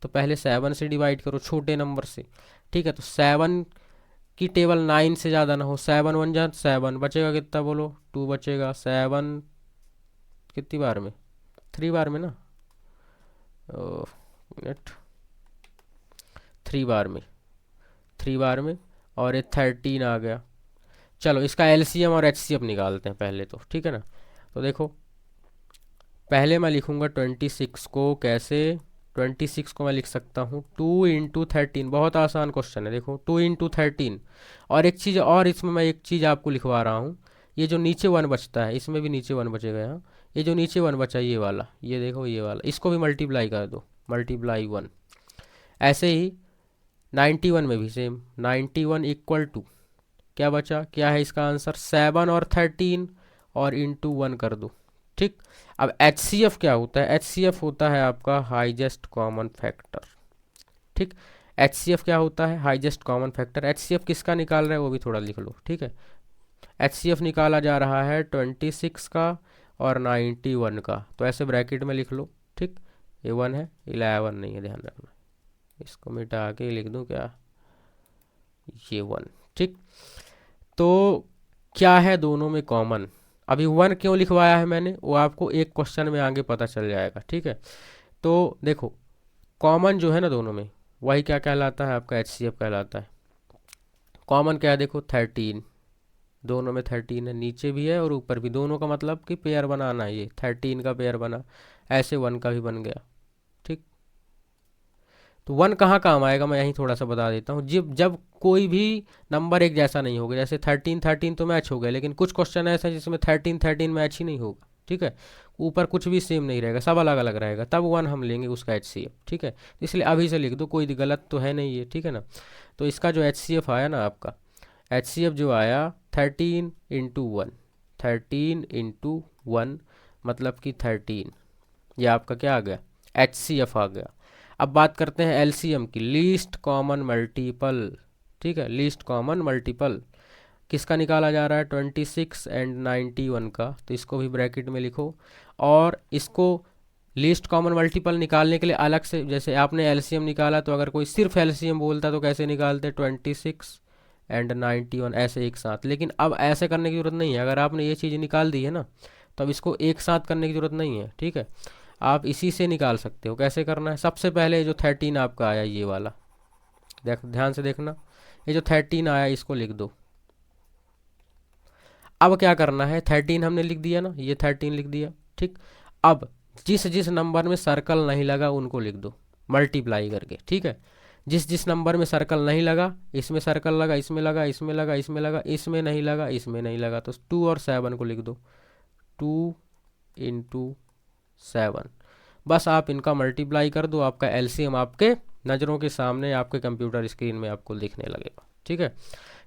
तो पहले 7 से डिवाइड करो, छोटे नंबर से। ठीक है, तो 7 की टेबल 9 से ज़्यादा ना हो। 7 1 जा 7, बचेगा कितना? बोलो, 2 बचेगा। 7 कितनी बार में? 3 बार में ना, मिनट, 3 बार में, 3 बार में। और ये 13 आ गया। चलो इसका एलसीएम और एचसीएफ निकालते हैं पहले तो, ठीक है ना। तो देखो पहले मैं लिखूंगा 26 को, कैसे 26 को मैं लिख सकता हूँ 2 × 13, बहुत आसान क्वेश्चन है। देखो 2 × 13, और एक चीज़ और इसमें मैं एक चीज़ आपको लिखवा रहा हूँ, ये जो नीचे 1 बचता है इसमें भी नीचे 1 बचेगा यहाँ, ये जो नीचे 1 बचा ये वाला, ये देखो ये वाला, इसको भी मल्टीप्लाई कर दो, मल्टीप्लाई 1। ऐसे ही 91 में भी सेम, 91 इक्वल टू क्या बचा, क्या है इसका आंसर, 7 और 13 और इंटू 1 कर दो, ठीक। अब HCF क्या होता है, HCF होता है आपका हाईएस्ट कॉमन फैक्टर, ठीक। HCF क्या होता है, हाईएस्ट कॉमन फैक्टर। HCF किसका निकाल रहे हैं वो भी थोड़ा लिख लो, ठीक है। HCF निकाला जा रहा है 26 का और 91 का, तो ऐसे ब्रैकेट में लिख लो, ठीक। ये 1 है, 11 नहीं है, ध्यान रखना, इसको मिटा के लिख दूं क्या, ये 1, ठीक। तो क्या है दोनों में कॉमन, अभी 1 क्यों लिखवाया है मैंने वो आपको एक क्वेश्चन में आगे पता चल जाएगा, ठीक है। तो देखो कॉमन जो है ना दोनों में, वही क्या कहलाता है, आपका HCF कहलाता है। कॉमन क्या है, देखो 13, दोनों में 13 है, नीचे भी है और ऊपर भी, दोनों का मतलब कि पेयर बनाना है, ये 13 का पेयर बना, ऐसे 1 का भी बन गया, ठीक। तो 1 कहाँ काम आएगा, मैं यहीं थोड़ा सा बता देता हूँ। जब जब कोई भी नंबर एक जैसा नहीं होगा, जैसे 13 तो मैच हो गया, लेकिन कुछ क्वेश्चन ऐसा है जिसमें 13 मैच ही नहीं होगा, ठीक है। ऊपर कुछ भी सेम नहीं रहेगा, सब अलग अलग रहेगा, तब 1 हम लेंगे उसका HCF, ठीक है। इसलिए अभी से लिख दो, कोई गलत तो है नहीं ये, ठीक है ना। तो इसका जो HCF आया ना आपका, HCF जो आया 13 × 1, 13 × 1 मतलब कि 13, ये आपका क्या आ गया, HCF आ गया। अब बात करते हैं LCM की, लीस्ट कॉमन मल्टीपल, ठीक है। लीस्ट कॉमन मल्टीपल किसका निकाला जा रहा है, 26 एंड 91 का, तो इसको भी ब्रैकेट में लिखो। और इसको लीस्ट कॉमन मल्टीपल निकालने के लिए अलग से, जैसे आपने LCM निकाला तो अगर कोई सिर्फ LCM बोलता तो कैसे निकालते, 26 एंड 91 ऐसे एक साथ, लेकिन अब ऐसे करने की ज़रूरत नहीं है। अगर आपने ये चीज़ निकाल दी है ना, तो अब इसको एक साथ करने की ज़रूरत नहीं है, ठीक है। आप इसी से निकाल सकते हो। कैसे करना है, सबसे पहले जो 13 आपका आया ये वाला, ध्यान से देखना, ये जो 13 आया इसको लिख दो। अब क्या करना है, 13 हमने लिख दिया ना, ये 13 लिख दिया, ठीक। अब जिस जिस नंबर में सर्कल नहीं लगा उनको लिख दो मल्टीप्लाई करके, ठीक है। जिस जिस नंबर में सर्कल नहीं लगा, इसमें सर्कल लगा, इसमें लगा, इसमें लगा, इसमें लगा, इसमें नहीं लगा, इसमें नहीं लगा, तो 2 और 7 को लिख दो, 2 × 7। बस आप इनका मल्टीप्लाई कर दो, आपका LCM आपके नज़रों के सामने आपके कंप्यूटर स्क्रीन में आपको दिखने लगेगा, ठीक है।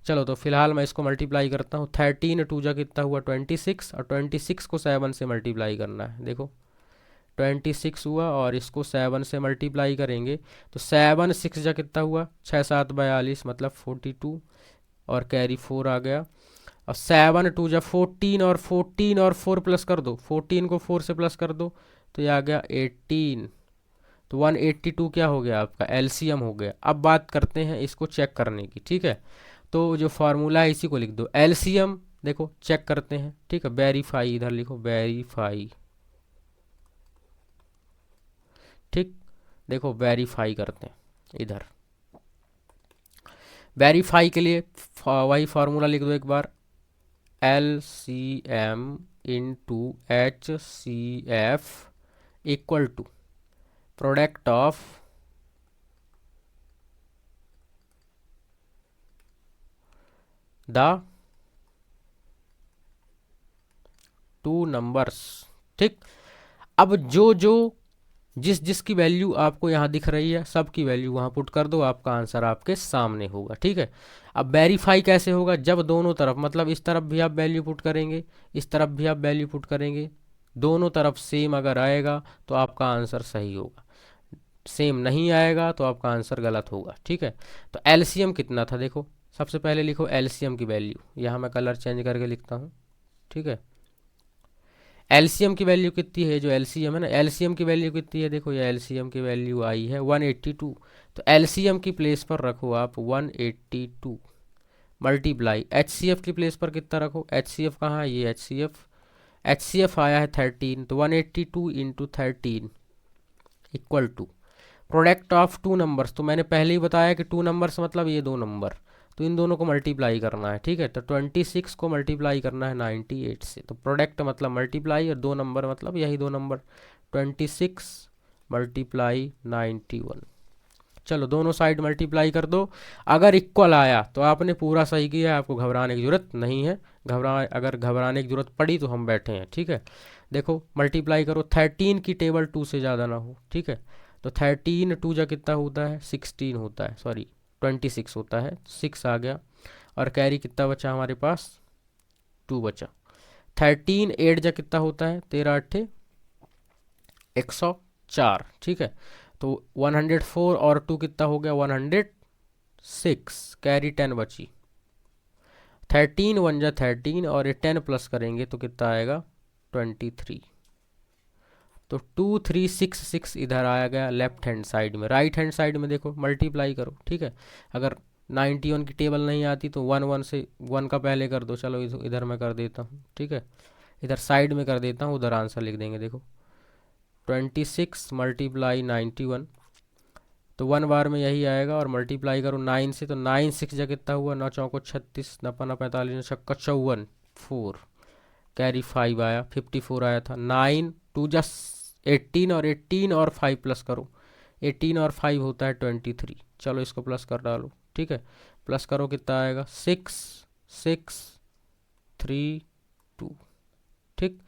चलो तो फिलहाल मैं इसको मल्टीप्लाई करता हूँ, 13 × 2 जा कितना हुआ 26, और 26 को 7 से मल्टीप्लाई करना है। देखो 26 हुआ और इसको 7 से मल्टीप्लाई करेंगे तो 7 6 जा कितना हुआ 6 7 42 मतलब 42, और कैरी 4 आ गया। और 7 2 जा 14, और 14 और 4 प्लस कर दो, 14 को 4 से प्लस कर दो तो ये आ गया 18। तो 182 क्या हो गया आपका LCM हो गया। अब बात करते हैं इसको चेक करने की, ठीक है। तो जो फार्मूला है इसी को लिख दो, LCM देखो चेक करते हैं, ठीक है। वेरीफाई इधर लिखो, वेरीफाई, ठीक। देखो वेरीफाई करते हैं इधर, वेरीफाई के लिए वही फार्मूला लिख दो एक बार, LCM × HCF equal to product of the two numbers, ठीक। अब जो जो जिस जिसकी वैल्यू आपको यहाँ दिख रही है सब की वैल्यू वहाँ पुट कर दो, आपका आंसर आपके सामने होगा, ठीक है। अब वेरीफाई कैसे होगा, जब दोनों तरफ, मतलब इस तरफ भी आप वैल्यू पुट करेंगे, इस तरफ भी आप वैल्यू पुट करेंगे, दोनों तरफ सेम अगर आएगा तो आपका आंसर सही होगा, सेम नहीं आएगा तो आपका आंसर गलत होगा, ठीक है। तो LCM कितना था, देखो सबसे पहले लिखो LCM की वैल्यू, यहाँ मैं कलर चेंज करके लिखता हूँ, ठीक है। LCM की वैल्यू कितनी है, जो LCM है ना, LCM की वैल्यू कितनी है, देखो ये LCM की वैल्यू आई है 182। तो LCM की प्लेस पर रखो आप 182 मल्टीप्लाई, HCF की प्लेस पर कितना रखो, HCF कहाँ है, ये HCF आया है 13, तो 182 × 13 equal to product of two numbers. तो मैंने पहले ही बताया कि टू नंबर्स मतलब ये दो नंबर, तो इन दोनों को मल्टीप्लाई करना है, ठीक है। तो 26 को मल्टीप्लाई करना है 98 से, तो प्रोडक्ट मतलब मल्टीप्लाई और 2 नंबर मतलब यही 2 नंबर, 26 मल्टीप्लाई 91। चलो दोनों साइड मल्टीप्लाई कर दो। अगर इक्वल आया तो आपने पूरा सही किया, आपको घबराने की ज़रूरत नहीं है। अगर घबराने की ज़रूरत पड़ी तो हम बैठे हैं, ठीक है। देखो मल्टीप्लाई करो, 13 की टेबल 2 से ज़्यादा ना हो, ठीक है। तो 13 2 जा कितना होता है, 16 होता है, सॉरी 26 होता है, 6 आ गया। और कैरी कितना बचा हमारे पास, 2 बचा। 13 8 जा कितना होता है, 13 8 104, ठीक है। तो 104 और 2 कितना हो गया, 106, कैरी 10 बची। 13 1 जा 13 और ये 10 प्लस करेंगे तो कितना आएगा, 23। तो 2 3 6 6 इधर आया गया लेफ्ट हैंड साइड में। राइट हैंड साइड में देखो मल्टीप्लाई करो, ठीक है। अगर 91 की टेबल नहीं आती तो 1 1 से 1 का पहले कर दो। चलो इधर मैं कर देता हूँ, ठीक है। इधर साइड में कर देता हूँ, उधर आंसर लिख देंगे। देखो 26 मल्टीप्लाई 91, तो 1 बार में यही आएगा। और मल्टीप्लाई करो 9 से, तो 9 6 जा कितना हुआ, 9 चौको 36, 9 5 45, 9 छक्का 54, 4 कैरी 5 आया, 54 आया था। 9 2 जा 18 और 18 और 5 प्लस करो, 18 और 5 होता है 23। चलो इसको प्लस कर डालो, ठीक है। प्लस करो कितना आएगा, 6 6 3 2, ठीक,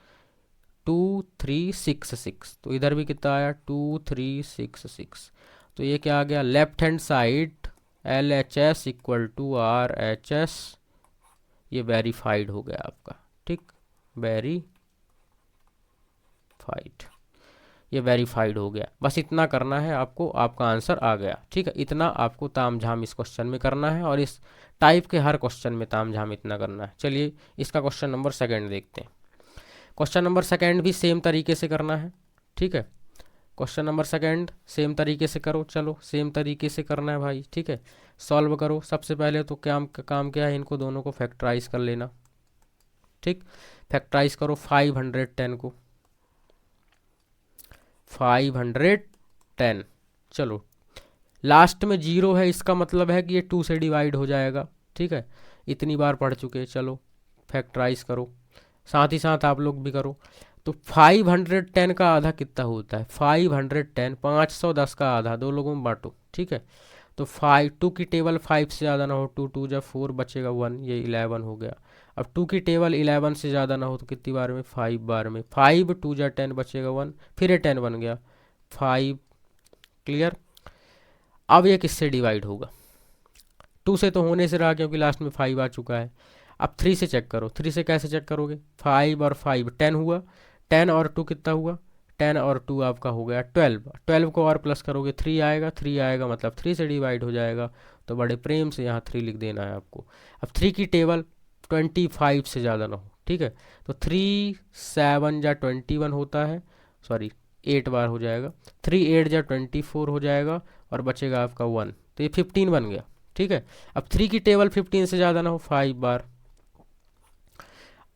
2 3 6 6। तो इधर भी कितना आया, 2 3 6 6। तो ये क्या आ गया, left hand side LHS equal to RHS, ये वेरीफाइड हो गया आपका, ठीक, वेरीफाइड, ये वेरीफाइड हो गया। बस इतना करना है आपको, आपका आंसर आ गया, ठीक है। इतना आपको तामझाम इस क्वेश्चन में करना है, और इस टाइप के हर क्वेश्चन में तामझाम इतना करना है। चलिए इसका क्वेश्चन नंबर सेकंड देखते हैं। क्वेश्चन नंबर सेकंड भी सेम तरीके से करना है, ठीक है। क्वेश्चन नंबर सेकंड सेम तरीके से करो, चलो सेम तरीके से करना है भाई, ठीक है। सॉल्व करो। सबसे पहले तो काम क्या है, इनको दोनों को फैक्टराइज कर लेना, ठीक। फैक्टराइज करो 510 को, 510। चलो लास्ट में 0 है, इसका मतलब है कि ये 2 से डिवाइड हो जाएगा, ठीक है। इतनी बार पढ़ चुके, चलो फैक्टराइज करो, साथ ही साथ आप लोग भी करो। तो 510 का आधा कितना होता है, 510 510 का आधा, दो लोगों में बांटो, ठीक है। तो 2 की टेबल 5 से ज़्यादा ना हो, 2 2 जा 4 बचेगा 1, ये 11 हो गया। अब 2 की टेबल 11 से ज़्यादा ना हो तो कितनी बार में, 5 बार में। 5 2 जा 10 बचेगा 1, फिर ये 10 बन गया 5, क्लियर। अब ये किससे डिवाइड होगा, 2 से तो होने से रहा क्योंकि लास्ट में 5 आ चुका है। अब 3 से चेक करो, 3 से कैसे चेक करोगे, 5 और 5 10 हुआ, 10 और 2 कितना हुआ, 10 और 2 आपका हो गया 12, 12 को और प्लस करोगे 3 आएगा, 3 आएगा मतलब 3 से डिवाइड हो जाएगा। तो बड़े प्रेम से यहाँ 3 लिख देना है आपको। अब 3 की टेबल 25 से ज़्यादा ना हो, ठीक है। तो 3 7 जा 21 होता है, सॉरी 8 बार हो जाएगा, 3 8 जा 24 हो जाएगा, और बचेगा आपका 1, तो ये 15 बन गया, ठीक है। अब 3 की टेबल 15 से ज़्यादा ना हो, 5 बार।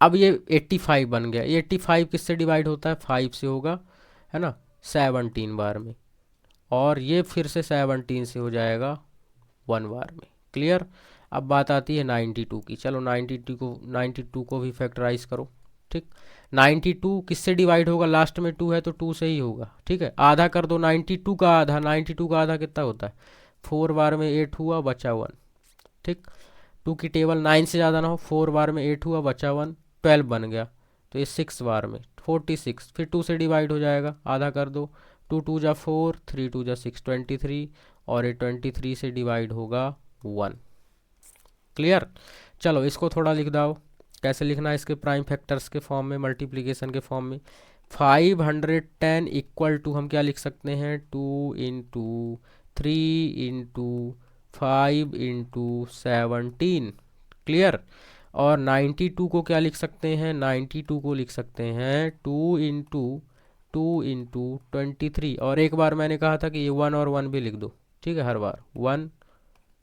अब ये 85 बन गया, ये 85 किससे डिवाइड होता है, 5 से होगा, है ना, 17 बार में। और ये फिर से 17 से हो जाएगा 1 बार में, क्लियर। अब बात आती है 92 की। चलो 92 को भी फैक्टराइज करो, ठीक। 92 किससे डिवाइड होगा, लास्ट में 2 है तो 2 से ही होगा, ठीक है। आधा कर दो 92 का आधा, 92 का आधा कितना होता है, 4 बार में 8 हुआ, बचा 1, ठीक। 2 की टेबल 9 से ज़्यादा ना हो, 4 बार में 8 हुआ, बचा 1, 12 बन गया। तो ये 6 बार में 46, फिर 2 से डिवाइड हो जाएगा, आधा कर दो, 2 2 जा 4, 3 2 जा 6 23, और ये 23 से डिवाइड होगा 1, क्लियर। चलो इसको थोड़ा लिख दो, कैसे लिखना है, इसके प्राइम फैक्टर्स के फॉर्म में, मल्टीप्लिकेशन के फॉर्म में। 510 इक्वल टू हम क्या लिख सकते हैं, 2 इंटू 3 इंटू 5 इंटू 17, क्लियर। और 92 को क्या लिख सकते हैं, 92 को लिख सकते हैं 2 इंटू 23। और एक बार मैंने कहा था कि ये 1 और 1 भी लिख दो, ठीक है, हर बार 1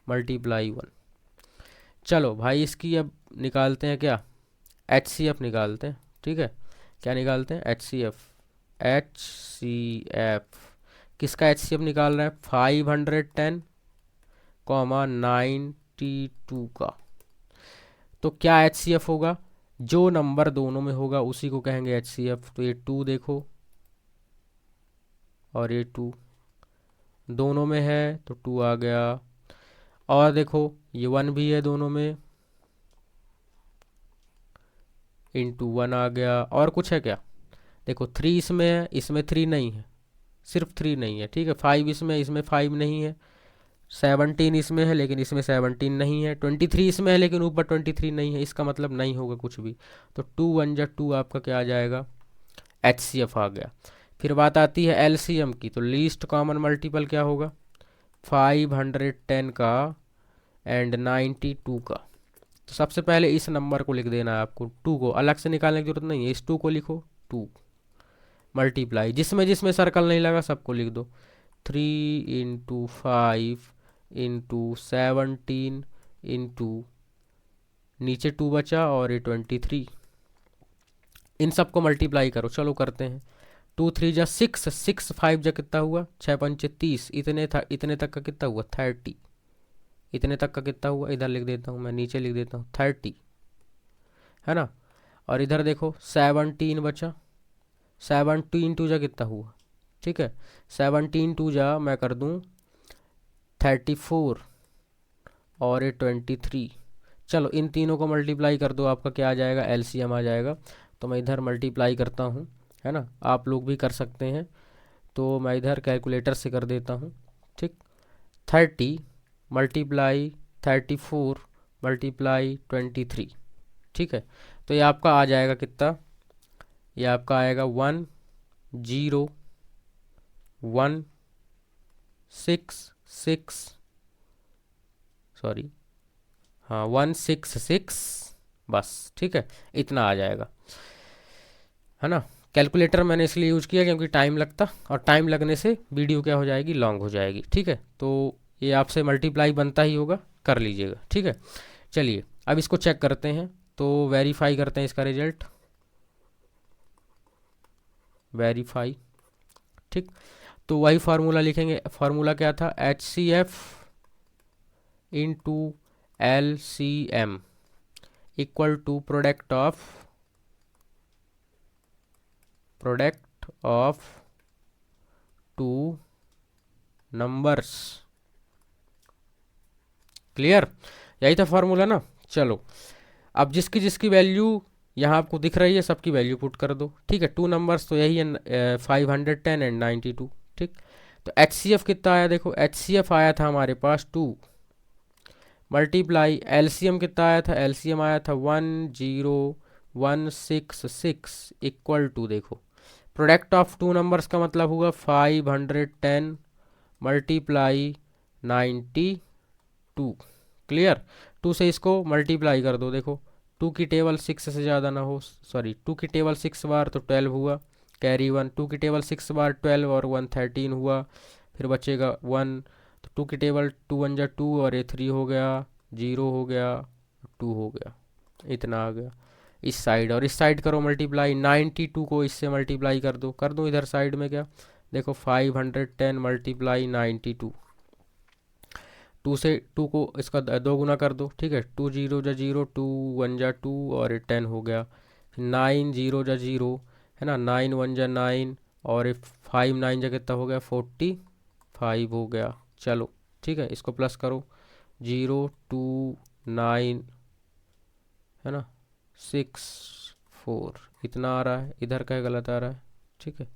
मल्टीप्लाई 1। चलो भाई इसकी अब निकालते हैं क्या, HCF निकालते हैं, ठीक है। क्या निकालते हैं, HCF किसका HCF निकाल रहे हैं, 510 9 92 का। तो क्या HCF होगा, जो नंबर दोनों में होगा उसी को कहेंगे HCF। तो ये 2 देखो और ये 2 दोनों में है तो 2 आ गया। और देखो ये 1 भी है दोनों में, इंटू 1 आ गया। और कुछ है क्या, देखो 3 इसमें है, इसमें 3 नहीं है, सिर्फ 3 नहीं है, ठीक है। 5 इसमें 5 नहीं है। 17 इसमें है लेकिन इसमें 17 नहीं है। 23 इसमें है लेकिन ऊपर 23 नहीं है, इसका मतलब नहीं होगा कुछ भी। तो 2 1 जा 2 आपका क्या आ जाएगा, HCF आ गया। फिर बात आती है LCM की, तो लीस्ट कॉमन मल्टीपल क्या होगा, 510 का एंड 92 का। तो सबसे पहले इस नंबर को लिख देना है आपको, 2 को अलग से निकालने की जरूरत नहीं है, इस 2 को लिखो, 2 मल्टीप्लाई जिसमें जिसमें सर्कल नहीं लगा सबको लिख दो, 3 इंटू 5 इंटू 17 इंटू नीचे 2 बचा और ये 23, इन सबको मल्टीप्लाई करो। चलो करते हैं, 2 3 जा 6, 6 5 जा कितना हुआ 6 5 30, इतने तक का कितना हुआ 30, इतने तक का कितना हुआ, इधर लिख देता हूँ मैं, नीचे लिख देता हूँ 30, है ना। और इधर देखो 17 बचा, 17 2 जा कितना हुआ, ठीक है। 17 2 जा मैं कर दूँ 34 और ये 23। चलो इन तीनों को मल्टीप्लाई कर दो, आपका क्या आ जाएगा, LCM आ जाएगा। तो मैं इधर मल्टीप्लाई करता हूँ, है ना, आप लोग भी कर सकते हैं। तो मैं इधर कैलकुलेटर से कर देता हूँ, ठीक। 30 मल्टीप्लाई 34 मल्टीप्लाई 23, ठीक है। तो ये आपका आ जाएगा कितना, ये आपका आएगा 1 0 1 6 6, सॉरी हाँ 166, बस ठीक है, इतना आ जाएगा, है ना। कैलकुलेटर मैंने इसलिए यूज़ किया क्योंकि टाइम लगता, और टाइम लगने से वीडियो क्या हो जाएगी, लॉन्ग हो जाएगी, ठीक है। तो ये आपसे मल्टीप्लाई बनता ही होगा, कर लीजिएगा, ठीक है। चलिए अब इसको चेक करते हैं, तो वेरीफाई करते हैं इसका रिजल्ट, वेरीफाई, ठीक। तो वही फार्मूला लिखेंगे, फार्मूला क्या था, HCF into LCM equal to product of two numbers. Clear, यही था फार्मूला ना। चलो अब जिसकी जिसकी वैल्यू यहाँ आपको दिख रही है सबकी वैल्यू पुट कर दो, ठीक है। 2 नंबर्स तो यही है 510 एंड 92, ठीक। तो HCF कितना आया, देखो HCF आया था हमारे पास 2 मल्टीप्लाई LCM कितना आया था, LCM आया था 10166 इक्वल टू, देखो प्रोडक्ट ऑफ 2 नंबर्स का मतलब हुआ 510 मल्टीप्लाई 92। क्लियर, 2 से इसको मल्टीप्लाई कर दो, देखो 2 की टेबल 6 से ज़्यादा ना हो, सॉरी 2 की टेबल 6 बार तो 12 हुआ, कैरी 1, 2 की टेबल 6 बार 12 और 1 13 हुआ, फिर बचेगा 1, तो 2 की टेबल 2 1 जा 2 और ये 3 हो गया, 0 हो गया, 2 हो गया, इतना आ गया इस साइड। और इस साइड करो मल्टीप्लाई, 92 को इससे मल्टीप्लाई कर दो इधर साइड में, क्या देखो 510 मल्टीप्लाई 92, 2 से 2 को इसका 2 गुना कर दो, ठीक है। 2 0 जा 0, 2 1 जा 2 और ये 10 हो गया, 9 0 जा 0, है ना, 9 1 जा 9 और ये 5 9 जा कितना हो गया 45 हो गया। चलो ठीक है, इसको प्लस करो, 0 2 9, है ना, 6 4, इतना आ रहा है, इधर का गलत आ रहा है, ठीक है,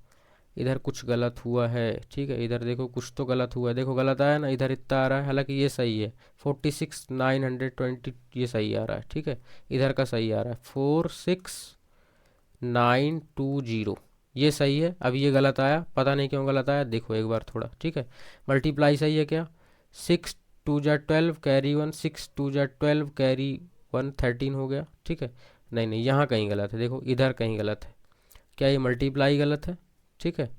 इधर कुछ गलत हुआ है, ठीक है। इधर देखो कुछ तो गलत हुआ है, देखो गलत आया ना, इधर इतना आ रहा है, हालांकि ये सही है 46 920, ये सही आ रहा है, ठीक है। इधर का सही आ रहा है 46920, ये सही है। अब ये गलत आया, पता नहीं क्यों गलत आया, देखो एक बार थोड़ा, ठीक है। मल्टीप्लाई सही है क्या, 6 2 जा 12 कैरी 1, 6 2 जा 12 कैरी 1 13 हो गया, ठीक है। नहीं नहीं, यहाँ कहीं गलत है, देखो इधर कहीं गलत है, क्या ये मल्टीप्लाई गलत है, ठीक है।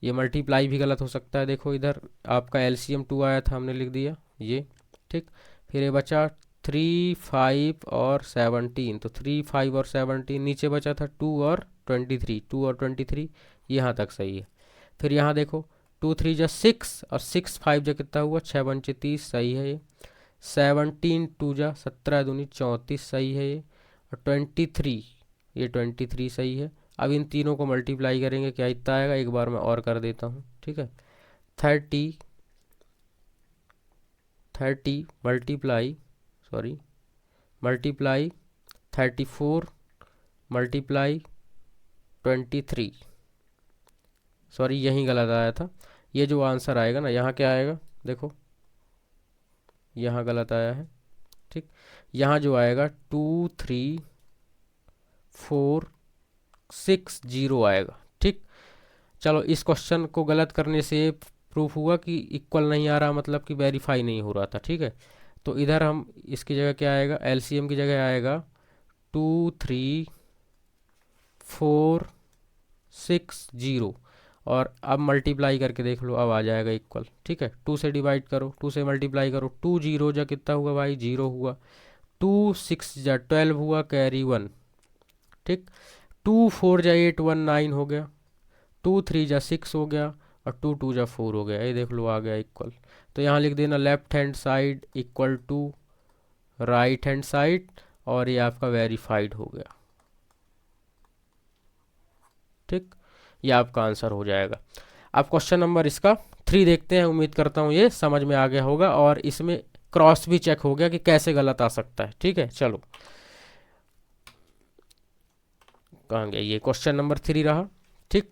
ये मल्टीप्लाई भी गलत हो सकता है, देखो इधर आपका LCM 2 आया था, हमने लिख दिया ये, ठीक। फिर ये बचा 3 5 और 17, तो 3 5 और 17, नीचे बचा था 2 और 23, 2 और 23, यहाँ तक सही है। फिर यहाँ देखो 2 3 जा 6 और 6 5 जा कितना हुआ 6 5 30, सही है ये। 17 टू जा 17 दूनी 34 सही है ये, और 23 ये 23 सही है। अब इन तीनों को मल्टीप्लाई करेंगे, क्या इतना आएगा, एक बार मैं और कर देता हूँ, ठीक है। 30 मल्टीप्लाई 34 मल्टीप्लाई 23, सॉरी यहीं गलत आया था। ये जो आंसर आएगा ना, यहाँ क्या आएगा, देखो यहाँ गलत आया है, ठीक। यहाँ जो आएगा 23460 आएगा, ठीक। चलो, इस क्वेश्चन को गलत करने से प्रूफ हुआ कि इक्वल नहीं आ रहा, मतलब कि वेरीफाई नहीं हो रहा था, ठीक है। तो इधर हम इसकी जगह क्या आएगा, एलसीएम की जगह आएगा 23460, और अब मल्टीप्लाई करके देख लो, अब आ जाएगा इक्वल, ठीक है। 2 से डिवाइड करो, 2 से मल्टीप्लाई करो, 2 जीरो जा कितना हुआ भाई, 0 हुआ। 2 6 जा 12 हुआ, कैरी 1, ठीक। 2 4 जा 8 1 9 हो गया, 2 3 जा 6 हो गया, और 2 2 जा 4 हो गया। ये देख लो आ गया इक्वल। तो यहाँ लिख देना left hand side equal to right hand side, और ये आपका वेरीफाइड हो गया, ठीक। ये आपका आंसर हो जाएगा। अब क्वेश्चन नंबर इसका 3 देखते हैं। उम्मीद करता हूँ ये समझ में आ गया होगा, और इसमें क्रॉस भी चेक हो गया कि कैसे गलत आ सकता है, ठीक है। चलो, कहाँ गया, ये क्वेश्चन नंबर 3 रहा, ठीक।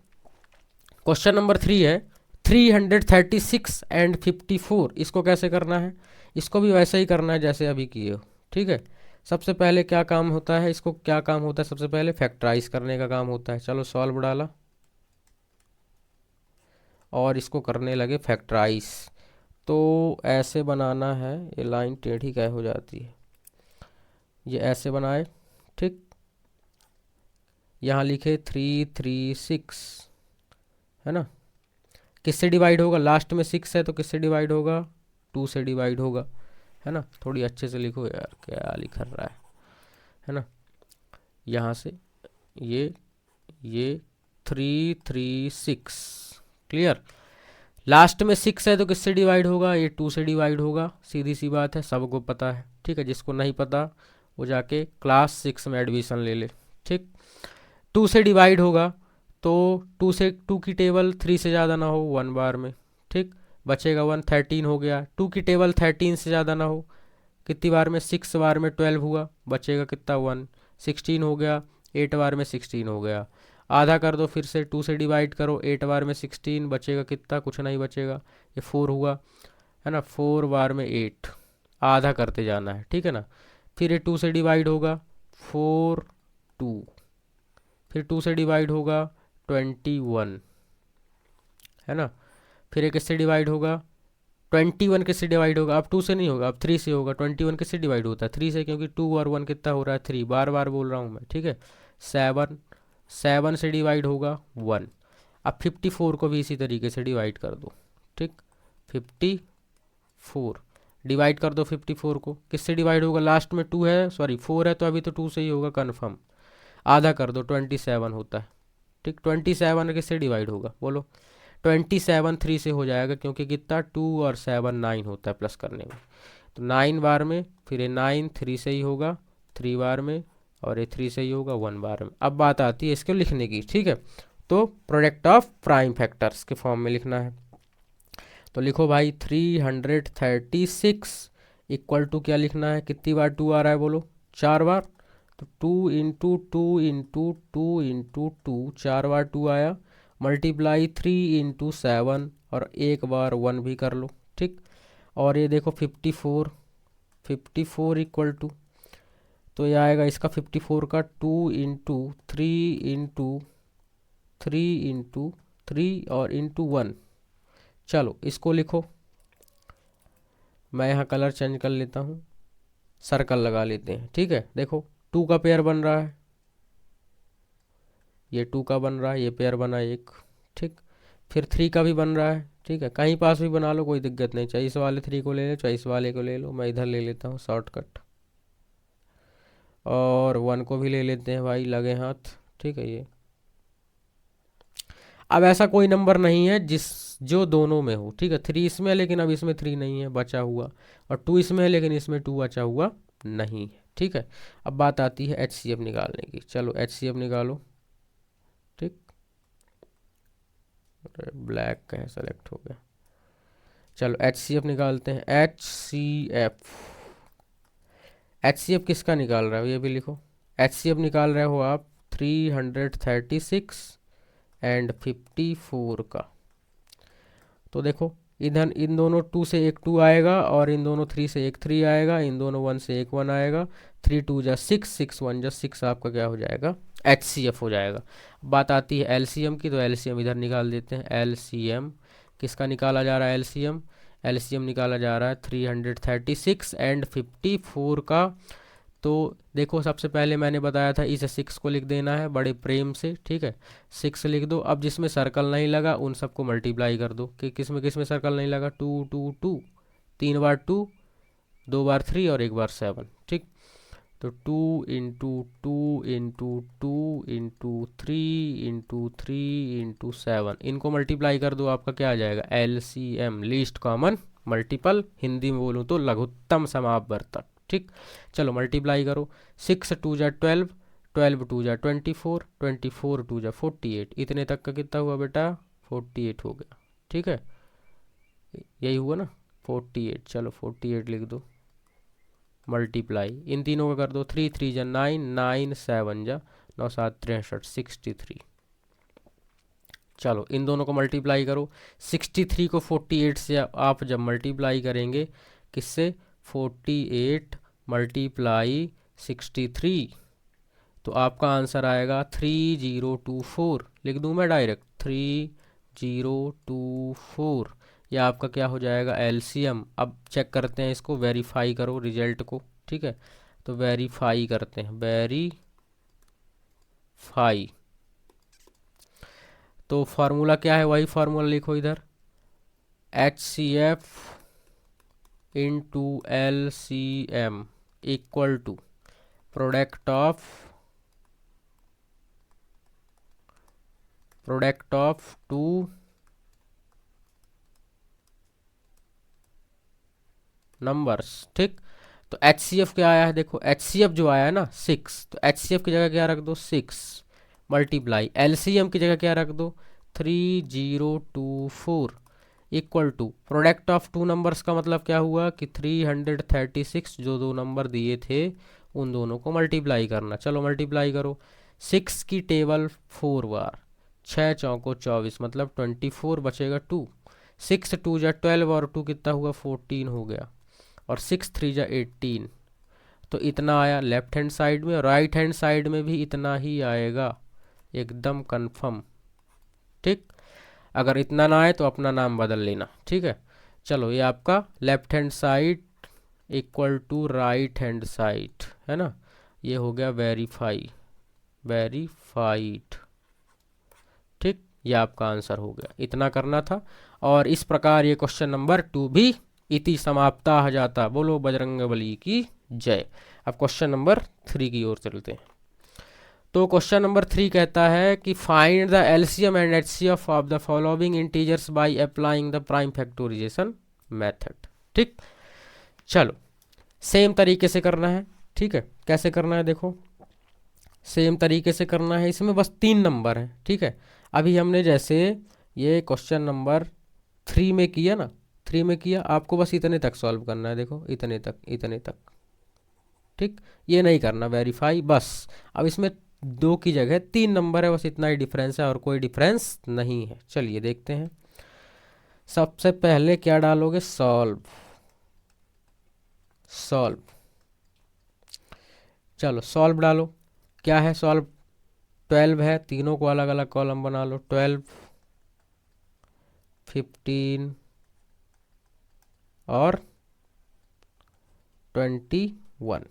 क्वेश्चन नंबर 3 है 336 एंड 54, इसको कैसे करना है। इसको भी वैसे ही करना है जैसे अभी किए हो, ठीक है। सबसे पहले क्या काम होता है, इसको क्या काम होता है, सबसे पहले फैक्टराइज करने का काम होता है। चलो सॉल्व डाला, और इसको करने लगे फैक्टराइज। तो ऐसे बनाना है, ये लाइन टेढ़ी क्या हो जाती है, ये ऐसे बनाए, ठीक। यहाँ लिखे 336, है ना। किससे डिवाइड होगा, लास्ट में 6 है तो किससे डिवाइड होगा, 2 से डिवाइड होगा, है ना। थोड़ी अच्छे से लिखो यार, क्या लिख रहा है ना। यहाँ से ये 336, क्लियर। लास्ट में 6 है तो किससे डिवाइड होगा, ये 2 से डिवाइड होगा, सीधी सी बात है, सबको पता है, ठीक है। जिसको नहीं पता वो जाके क्लास 6 में एडमिशन ले ले, ठीक। 2 से डिवाइड होगा तो 2 की टेबल 3 से ज़्यादा ना हो 1 बार में, ठीक। बचेगा 1, 13 हो गया। 2 की टेबल 13 से ज़्यादा ना हो, कितनी बार में, 6 बार में 12 हुआ, बचेगा कितना 1। 16 हो गया, 8 बार में 16 हो गया। आधा कर दो, फिर से 2 से डिवाइड करो, 8 बार में 16, बचेगा कितना, कुछ नहीं बचेगा, ये 4 हुआ, है ना। 4 बार में 8, आधा करते जाना है, ठीक है ना। फिर ये 2 से डिवाइड होगा 4 2, फिर 2 से डिवाइड होगा 21, है ना। फिर ये किससे डिवाइड होगा, 21 किससे डिवाइड होगा, अब 2 से नहीं होगा, अब 3 से होगा। 21 किससे डिवाइड होता है, 3 से, क्योंकि 2 और 1 कितना हो रहा है, 3, बार बार बोल रहा हूँ मैं, ठीक है। 7 से डिवाइड होगा 1। अब 54 को भी इसी तरीके से डिवाइड कर दो, ठीक। 54 डिवाइड कर दो, 54 को किससे डिवाइड होगा, लास्ट में 2 है, सॉरी 4 है, तो अभी तो 2 से ही होगा कन्फर्म। आधा कर दो, 27 होता है, ठीक। 27 किससे डिवाइड होगा, बोलो। 27 3 से हो जाएगा, क्योंकि कितना 2 और 7 9 होता है प्लस करने में, तो 9 बार में, फिर ये 9 3 से ही होगा 3 बार में, और ये 3 से ही होगा 1 बार में। अब बात आती है इसको लिखने की, ठीक है। तो प्रोडक्ट ऑफ प्राइम फैक्टर्स के फॉर्म में लिखना है। तो लिखो भाई 336 इक्वल टू क्या लिखना है, कितनी बार 2 आ रहा है, बोलो 4 बार। तो 2 इंटू 2 इंटू 2 इंटू 2, 4 बार 2 आया, मल्टीप्लाई 3 इंटू 7, और एक बार 1 भी कर लो, ठीक। और ये देखो 54 इक्वल टू, तो ये आएगा इसका 54 का 2 इंटू 3 और इंटू 1। चलो इसको लिखो, मैं यहाँ कलर चेंज कर लेता हूँ, सर्कल लगा लेते हैं, ठीक है। देखो 2 का पेयर बन रहा है, ये 2 का बन रहा है, ये पेयर बना एक, ठीक। फिर 3 का भी बन रहा है, ठीक है। कहीं पास भी बना लो, कोई दिक्कत नहीं, चॉइस वाले 3 को ले लो, चॉइस वाले को ले लो, मैं इधर ले लेता हूँ शॉर्टकट, और 1 को भी ले लेते हैं भाई लगे हाथ, ठीक है। ये अब ऐसा कोई नंबर नहीं है जो दोनों में हो, ठीक है। 3 इसमें है लेकिन अब इसमें 3 नहीं है बचा हुआ, और 2 इसमें है लेकिन इसमें 2 बचा हुआ नहीं है, ठीक है। अब बात आती है HCF निकालने की। चलो HCF निकालो, ठीक। ब्लैक का है, सेलेक्ट हो गया। चलो HCF निकालते हैं। HCF किसका निकाल रहे हो ये भी लिखो। HCF निकाल रहे हो आप 336 एंड 54 का। तो देखो इधर इन दोनों 2 से एक 2 आएगा, और इन दोनों 3 से एक 3 आएगा, इन दोनों 1 से एक 1 आएगा। 3 2 जा 6, 6 1 जा 6, आपका क्या हो जाएगा, HCF हो जाएगा। बात आती है LCM की, तो LCM इधर निकाल देते हैं। LCM किसका निकाला जा रहा है, LCM निकाला जा रहा है 336 एंड 54 का। तो देखो सबसे पहले मैंने बताया था इस 6 को लिख देना है बड़े प्रेम से, ठीक है। 6 लिख दो। अब जिसमें सर्कल नहीं लगा उन सबको मल्टीप्लाई कर दो, कि किसमें सर्कल नहीं लगा। 2 2 2, 3 बार 2, 2 बार 3 और 1 बार 7, ठीक। तो 2 into 2 into 2 into 3 into 3 into 7, इनको मल्टीप्लाई कर दो, आपका क्या आ जाएगा, LCM least common multiple, Hindi में बोलूँ तो लघुत्तम समापवर्तक, ठीक। चलो मल्टीप्लाई करो। 6 2 जा 12, 12 2 जा 24, 24 2 जा 48, इतने तक का कितना हुआ बेटा, 48 हो गया, ठीक है। यही हुआ ना 48। चलो 48 लिख दो, मल्टीप्लाई इन तीनों का कर दो। 3 3 जा 9, 9 7 जा 9 7 63, 63। चलो इन दोनों को मल्टीप्लाई करो। 63 को 48 से आप जब मल्टीप्लाई करेंगे, किससे, 48 मल्टीप्लाई 63, तो आपका आंसर आएगा 3024। लिख दूं मैं डायरेक्ट 3024। यह आपका क्या हो जाएगा, LCM। अब चेक करते हैं इसको, वेरीफाई करो रिजल्ट को, ठीक है। तो वेरीफाई करते हैं, वेरीफाई। तो फार्मूला क्या है, वही फार्मूला लिखो इधर, HCF into LCM equal to product of two numbers, ठीक। तो HCF क्या आया है, देखो HCF जो आया है ना 6, तो HCF की जगह क्या रख दो, 6 मल्टीप्लाई LCM की जगह क्या रख दो, 3024 equal to product of two numbers का मतलब क्या हुआ कि 336 जो दो नंबर दिए थे उन दोनों को मल्टीप्लाई करना। चलो मल्टीप्लाई करो। 6 की टेबल 4 बार, 6 चौको 24, मतलब 24 बचेगा 2। 6 2 जा 12 और 2 कितना हुआ, 14 हो गया, और 6 3 जा 18। तो इतना आया लेफ्ट हैंड साइड में, और राइट हैंड साइड में भी इतना ही आएगा, एकदम कंफर्म, ठीक। अगर इतना ना आए तो अपना नाम बदल लेना, ठीक है। चलो ये आपका left hand side equal to right hand side है ना, ये हो गया वेरीफाइड, ठीक। ये आपका आंसर हो गया, इतना करना था। और इस प्रकार ये क्वेश्चन नंबर 2 भी इति समाप्ता जाता। बोलो बजरंगबली की जय। अब क्वेश्चन नंबर 3 की ओर चलते हैं। तो क्वेश्चन नंबर 3 कहता है कि find the LCM and HCF of the following integers by applying the prime factorisation method, ठीक। चलो सेम तरीके से करना है, ठीक है। कैसे करना है देखो, सेम तरीके से करना है, इसमें बस 3 नंबर हैं, ठीक है। अभी हमने जैसे ये क्वेश्चन नंबर 3 में किया ना, 3 में किया, आपको बस इतने तक सॉल्व करना है, देखो इतने तक, ठीक। ये नहीं करना वेरीफाई बस। अब इसमें 2 की जगह 3 नंबर है, बस इतना ही डिफरेंस है और कोई डिफरेंस नहीं है। चलिए देखते हैं। सबसे पहले क्या डालोगे, सॉल्व। चलो सॉल्व डालो। क्या है सॉल्व, 12 है, तीनों को अलग अलग कॉलम बना लो। 12 15 और 21।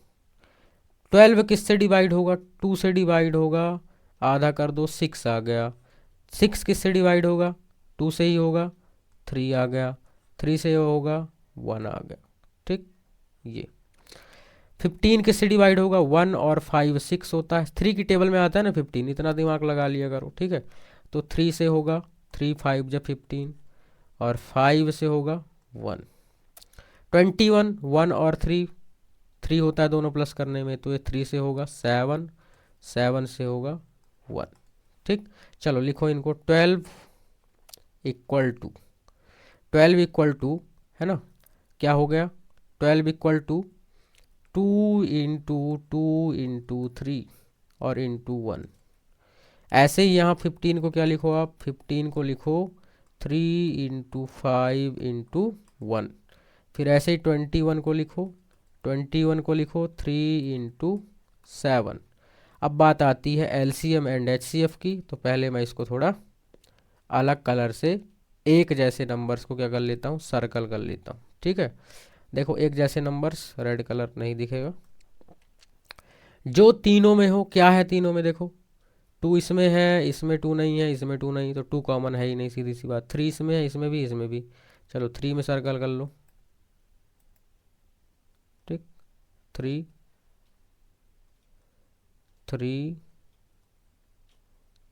12 किससे डिवाइड होगा, 2 से डिवाइड होगा, आधा कर दो 6 आ गया। 6 किससे डिवाइड होगा, 2 से ही होगा, 3 आ गया। 3 से होगा 1 आ गया, ठीक। ये 15 किससे डिवाइड होगा, 1 और 5 6 होता है। 3 की टेबल में आता है ना 15, इतना दिमाग लगा लिया करो, ठीक है। तो 3 से होगा 3 5 जब 15, और 5 से होगा 1। 21 1 और 3 होता है दोनों प्लस करने में, तो ये 3 से होगा 7, 7 से होगा 1। ठीक, चलो लिखो इनको। 12 इक्वल टू 12 इक्वल टू है ना, क्या हो गया 12 इक्वल टू 2 इंटू 3 और इंटू 1। ऐसे ही यहाँ 15 को क्या लिखो आप, 15 को लिखो 3 इंटू 5 इंटू 1। फिर ऐसे ही 21 को लिखो, 21 को लिखो 3 इंटू 7। अब बात आती है एलसीएम एंड एचसीएफ की, तो पहले मैं इसको थोड़ा अलग कलर से एक जैसे नंबर्स को क्या कर लेता हूँ, सर्कल कर लेता हूँ। ठीक है, देखो एक जैसे नंबर्स, रेड कलर नहीं दिखेगा, जो तीनों में हो। क्या है तीनों में, देखो 2 इसमें है, इसमें 2 नहीं है, इसमें 2 नहीं, तो 2 कॉमन है ही नहीं, सीधी सी बात। 3 इसमें है, इसमें भी, इसमें भी। चलो 3 में सर्कल कर लो। ठीक, 3 3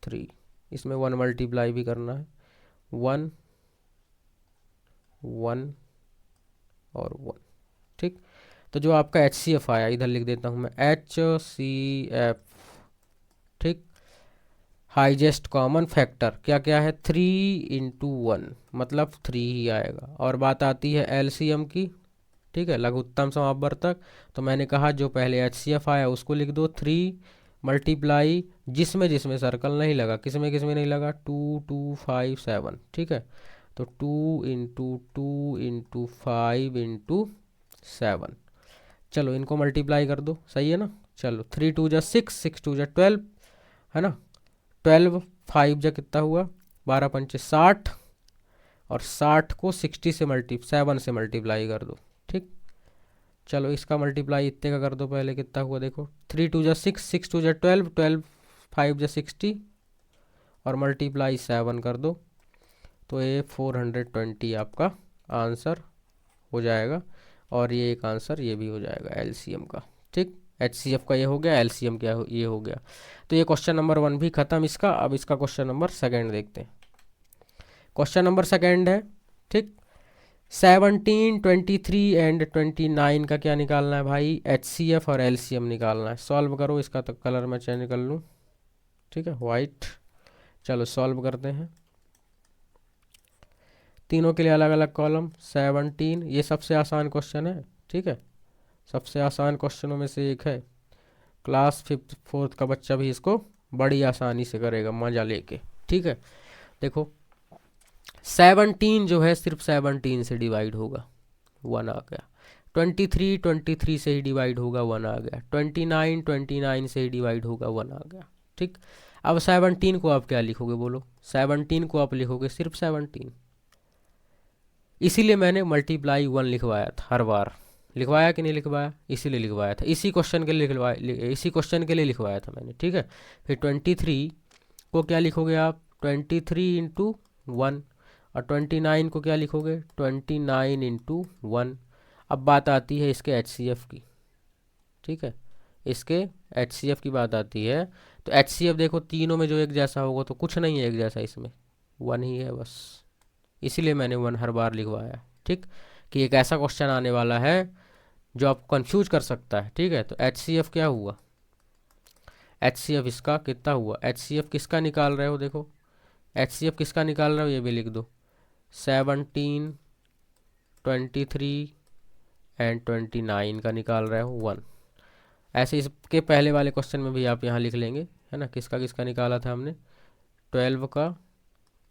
3, इसमें 1 मल्टीप्लाई भी करना है, 1 1 और 1। ठीक, तो जो आपका एच सी एफ आया, इधर लिख देता हूँ मैं, HCF। ठीक, हाईजेस्ट कॉमन फैक्टर क्या क्या है, 3 इंटू 1, मतलब 3 ही आएगा। और बात आती है एलसीएम की, ठीक है, लघुत्तम समापवर्तक। तो मैंने कहा जो पहले HCF आया उसको लिख दो, 3 मल्टीप्लाई जिसमें जिसमें सर्कल नहीं लगा, किसमें किसमें नहीं लगा, 2 2 5 7। ठीक है, तो 2 इंटू 5 इंटू 7। चलो इनको मल्टीप्लाई कर दो, सही है ना। चलो 3 2 जा 6, 6 2 जा 12, है ना। 12 5 जा कितना हुआ, 12 पंचे 60, और 60 को 60 से 7 से मल्टीप्लाई कर दो। ठीक, चलो इसका मल्टीप्लाई इतने का कर दो पहले, कितना हुआ देखो, 3 2 जा 6, 6 2 जा 12, 12 5 जा 60, और मल्टीप्लाई 7 कर दो, तो ये 420 आपका आंसर हो जाएगा। और ये एक आंसर ये भी हो जाएगा एलसीएम का। ठीक, एचसीएफ का ये हो गया, एलसीएम क्या ये हो गया। तो ये क्वेश्चन नंबर 1 भी खत्म इसका। अब इसका क्वेश्चन नंबर 2 देखते हैं। क्वेश्चन नंबर 2 है, ठीक, 17 23 एंड 29 का क्या निकालना है भाई, एचसीएफ और एलसीएम निकालना है। सॉल्व करो, इसका तो कलर मैं चेंज कर लूँ, ठीक है, वाइट। चलो सॉल्व करते हैं, तीनों के लिए अलग अलग कॉलम। 17, ये सबसे आसान क्वेश्चन है, ठीक है, सबसे आसान क्वेश्चनों में से एक है। क्लास 5th 4th का बच्चा भी इसको बड़ी आसानी से करेगा, मज़ा लेके। ठीक है, देखो 17 जो है सिर्फ 17 से डिवाइड होगा, 1 आ गया। 23 23 से ही डिवाइड होगा, 1 आ गया। 29 29 से ही डिवाइड होगा, 1 आ गया। ठीक, अब 17 को आप क्या लिखोगे बोलो, 17 को आप लिखोगे सिर्फ 17। इसीलिए मैंने मल्टीप्लाई 1 लिखवाया था, हर बार लिखवाया कि नहीं लिखवाया, इसीलिए लिखवाया था, इसी क्वेश्चन के लिए लिखवाया, इसी क्वेश्चन के लिए लिखवाया था मैंने। ठीक है, फिर 23 को क्या लिखोगे आप, 23 इंटू 1, और 29 को क्या लिखोगे, 29 इंटू 1। अब बात आती है इसके HCF की, ठीक है, इसके HCF की बात आती है। तो HCF देखो तीनों में जो एक जैसा होगा, तो कुछ नहीं है एक जैसा, इसमें 1 ही है बस, इसीलिए मैंने 1 हर बार लिखवाया। ठीक, कि एक ऐसा क्वेश्चन आने वाला है जो आपको कंफ्यूज कर सकता है। ठीक है, तो HCF क्या हुआ, HCF इसका कितना हुआ, HCF किसका निकाल रहे हो, देखो HCF किसका निकाल रहे हो ये भी लिख दो, 17 23 एंड 29 का निकाल रहे हो 1। ऐसे इसके पहले वाले क्वेश्चन में भी आप यहाँ लिख लेंगे, है ना, किसका किसका निकाला था हमने, 12 का,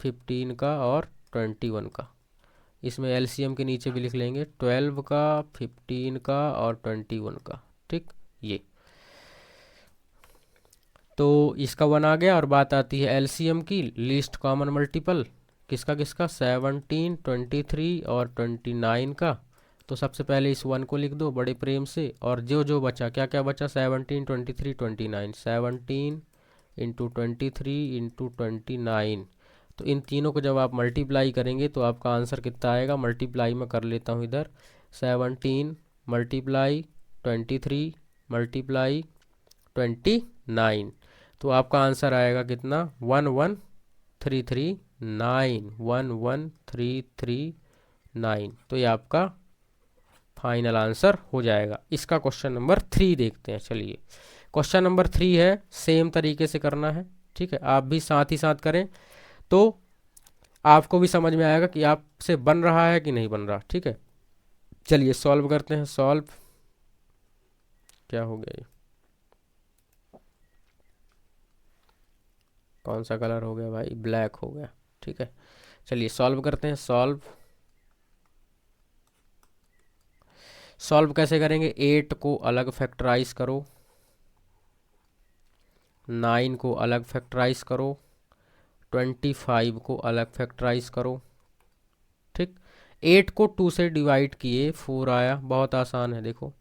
15 का और 21 का। इसमें एलसीएम के नीचे भी लिख लेंगे, 12 का, 15 का और 21 का। ठीक, ये तो इसका 1 आ गया। और बात आती है एलसीएम की, लीस्ट कॉमन मल्टीपल किसका किसका, 17 23 और 29 का। तो सबसे पहले इस 1 को लिख दो बड़े प्रेम से, और जो जो बचा, क्या क्या बचा, 17 23 29, 17 इंटू 23 इंटू 29। तो इन तीनों को जब आप मल्टीप्लाई करेंगे तो आपका आंसर कितना आएगा, मल्टीप्लाई में कर लेता हूँ इधर, 17 मल्टीप्लाई 23 मल्टीप्लाई 29, तो आपका आंसर आएगा कितना, 113। 339, 11339। तो ये आपका फाइनल आंसर हो जाएगा। इसका क्वेश्चन नंबर 3 देखते हैं। चलिए क्वेश्चन नंबर 3 है, सेम तरीके से करना है, ठीक है। आप भी साथ ही साथ करें तो आपको भी समझ में आएगा कि आपसे बन रहा है कि नहीं बन रहा, ठीक है। चलिए सॉल्व करते हैं। सॉल्व, क्या हो गया ये, कौन सा कलर हो गया भाई, ब्लैक हो गया, ठीक है। चलिए सॉल्व करते हैं। सॉल्व सॉल्व कैसे करेंगे, 8 को अलग फैक्टराइज करो, 9 को अलग फैक्टराइज करो, 25 को अलग फैक्टराइज करो, ठीक। 8 को 2 से डिवाइड किए 4 आया, बहुत आसान है, देखो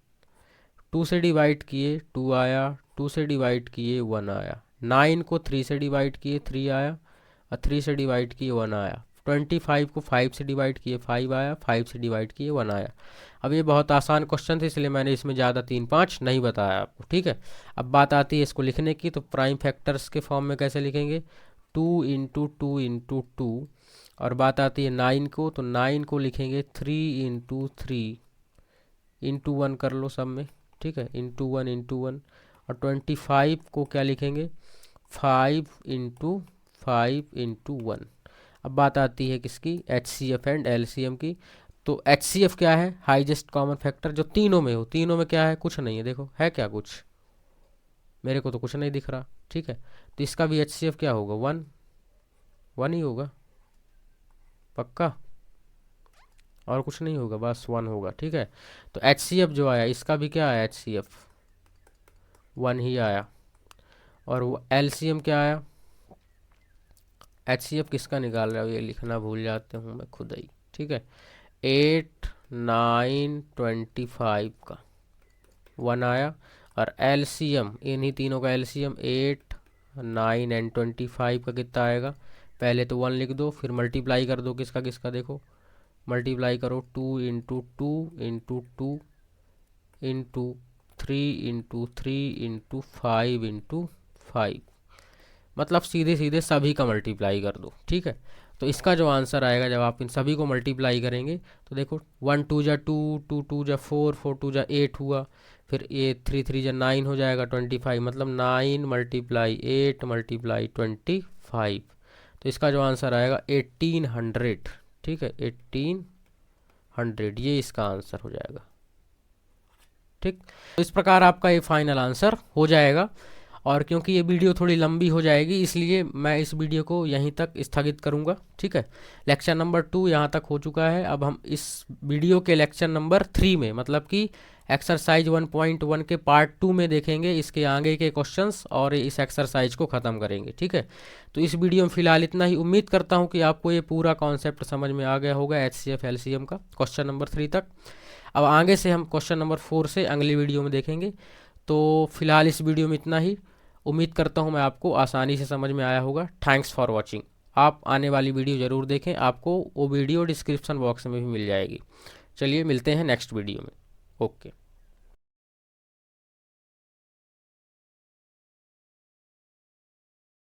2 से डिवाइड किए 2 आया, 2 से डिवाइड किए 1 आया। 9 को 3 से डिवाइड किए 3 आया, और 3 से डिवाइड किए 1 आया। 25 को 5 से डिवाइड किए 5 आया, 5 से डिवाइड किए 1 आया। अब ये बहुत आसान क्वेश्चन थे, इसलिए मैंने इसमें ज़्यादा 3-5 नहीं बताया आपको, ठीक है। अब बात आती है इसको लिखने की, तो प्राइम फैक्टर्स के फॉर्म में कैसे लिखेंगे, 2 इंटू 2 इंटू 2। और बात आती है 9 को, तो 9 को लिखेंगे 3 इंटू 3 इंटू 1 कर लो सब में, ठीक है, इंटू 1 इंटू 1। और 25 को क्या लिखेंगे, 5 इंटू 5 इंटू 1। अब बात आती है किसकी, HCF एंड LCM की। तो HCF क्या है, हाईएस्ट कॉमन फैक्टर, जो तीनों में हो। तीनों में क्या है, कुछ नहीं है, देखो है क्या कुछ, मेरे को तो कुछ नहीं दिख रहा, ठीक है। तो इसका भी HCF क्या होगा, 1 1 ही होगा पक्का, और कुछ नहीं होगा, बस 1 होगा, ठीक है। तो HCF जो आया, इसका भी क्या आया, HCF 1 ही आया। और वो LCM क्या आया, HCF किसका निकाल रहा है, ये लिखना भूल जाते हूँ मैं खुद ही, ठीक है। 8, 9, 25 का 1 आया। और LCM, इन्हीं तीनों का LCM 8, 9 एंड 25 का कितना आएगा, पहले तो 1 लिख दो, फिर मल्टीप्लाई कर दो किसका किसका, देखो मल्टीप्लाई करो, 2 into 2 into 2 into 3 into 3 into 5 into 5, मतलब सीधे सीधे सभी का मल्टीप्लाई कर दो, ठीक है। तो इसका जो आंसर आएगा, जब आप इन सभी को मल्टीप्लाई करेंगे, तो देखो 1 2 जा 2, 2 2 जा 4, 4 2 जा 8 हुआ, फिर ये 3 3 जा 9 हो जाएगा 25, मतलब 9 मल्टीप्लाई 8 मल्टीप्लाई 25। तो इसका जो आंसर आएगा 1800, ठीक है, 1800, ये इसका आंसर हो जाएगा, ठीक। तो इस प्रकार आपका ये फाइनल आंसर हो जाएगा। और क्योंकि ये वीडियो थोड़ी लंबी हो जाएगी, इसलिए मैं इस वीडियो को यहीं तक स्थगित करूंगा, ठीक है। लेक्चर नंबर 2 यहाँ तक हो चुका है। अब हम इस वीडियो के लेक्चर नंबर 3 में, मतलब कि एक्सरसाइज 1.1 के पार्ट 2 में देखेंगे इसके आगे के क्वेश्चंस, और इस एक्सरसाइज को ख़त्म करेंगे, ठीक है। तो इस वीडियो में फ़िलहाल इतना ही। उम्मीद करता हूँ कि आपको ये पूरा कॉन्सेप्ट समझ में आ गया होगा HCF LCM का, क्वेश्चन नंबर 3 तक। अब आगे से हम क्वेश्चन नंबर 4 से अगली वीडियो में देखेंगे। तो फिलहाल इस वीडियो में इतना ही। उम्मीद करता हूँ मैं आपको आसानी से समझ में आया होगा। Thanks for watching. आप आने वाली वीडियो ज़रूर देखें, आपको वो वीडियो डिस्क्रिप्शन बॉक्स में भी मिल जाएगी। चलिए मिलते हैं नेक्स्ट वीडियो में। ओके।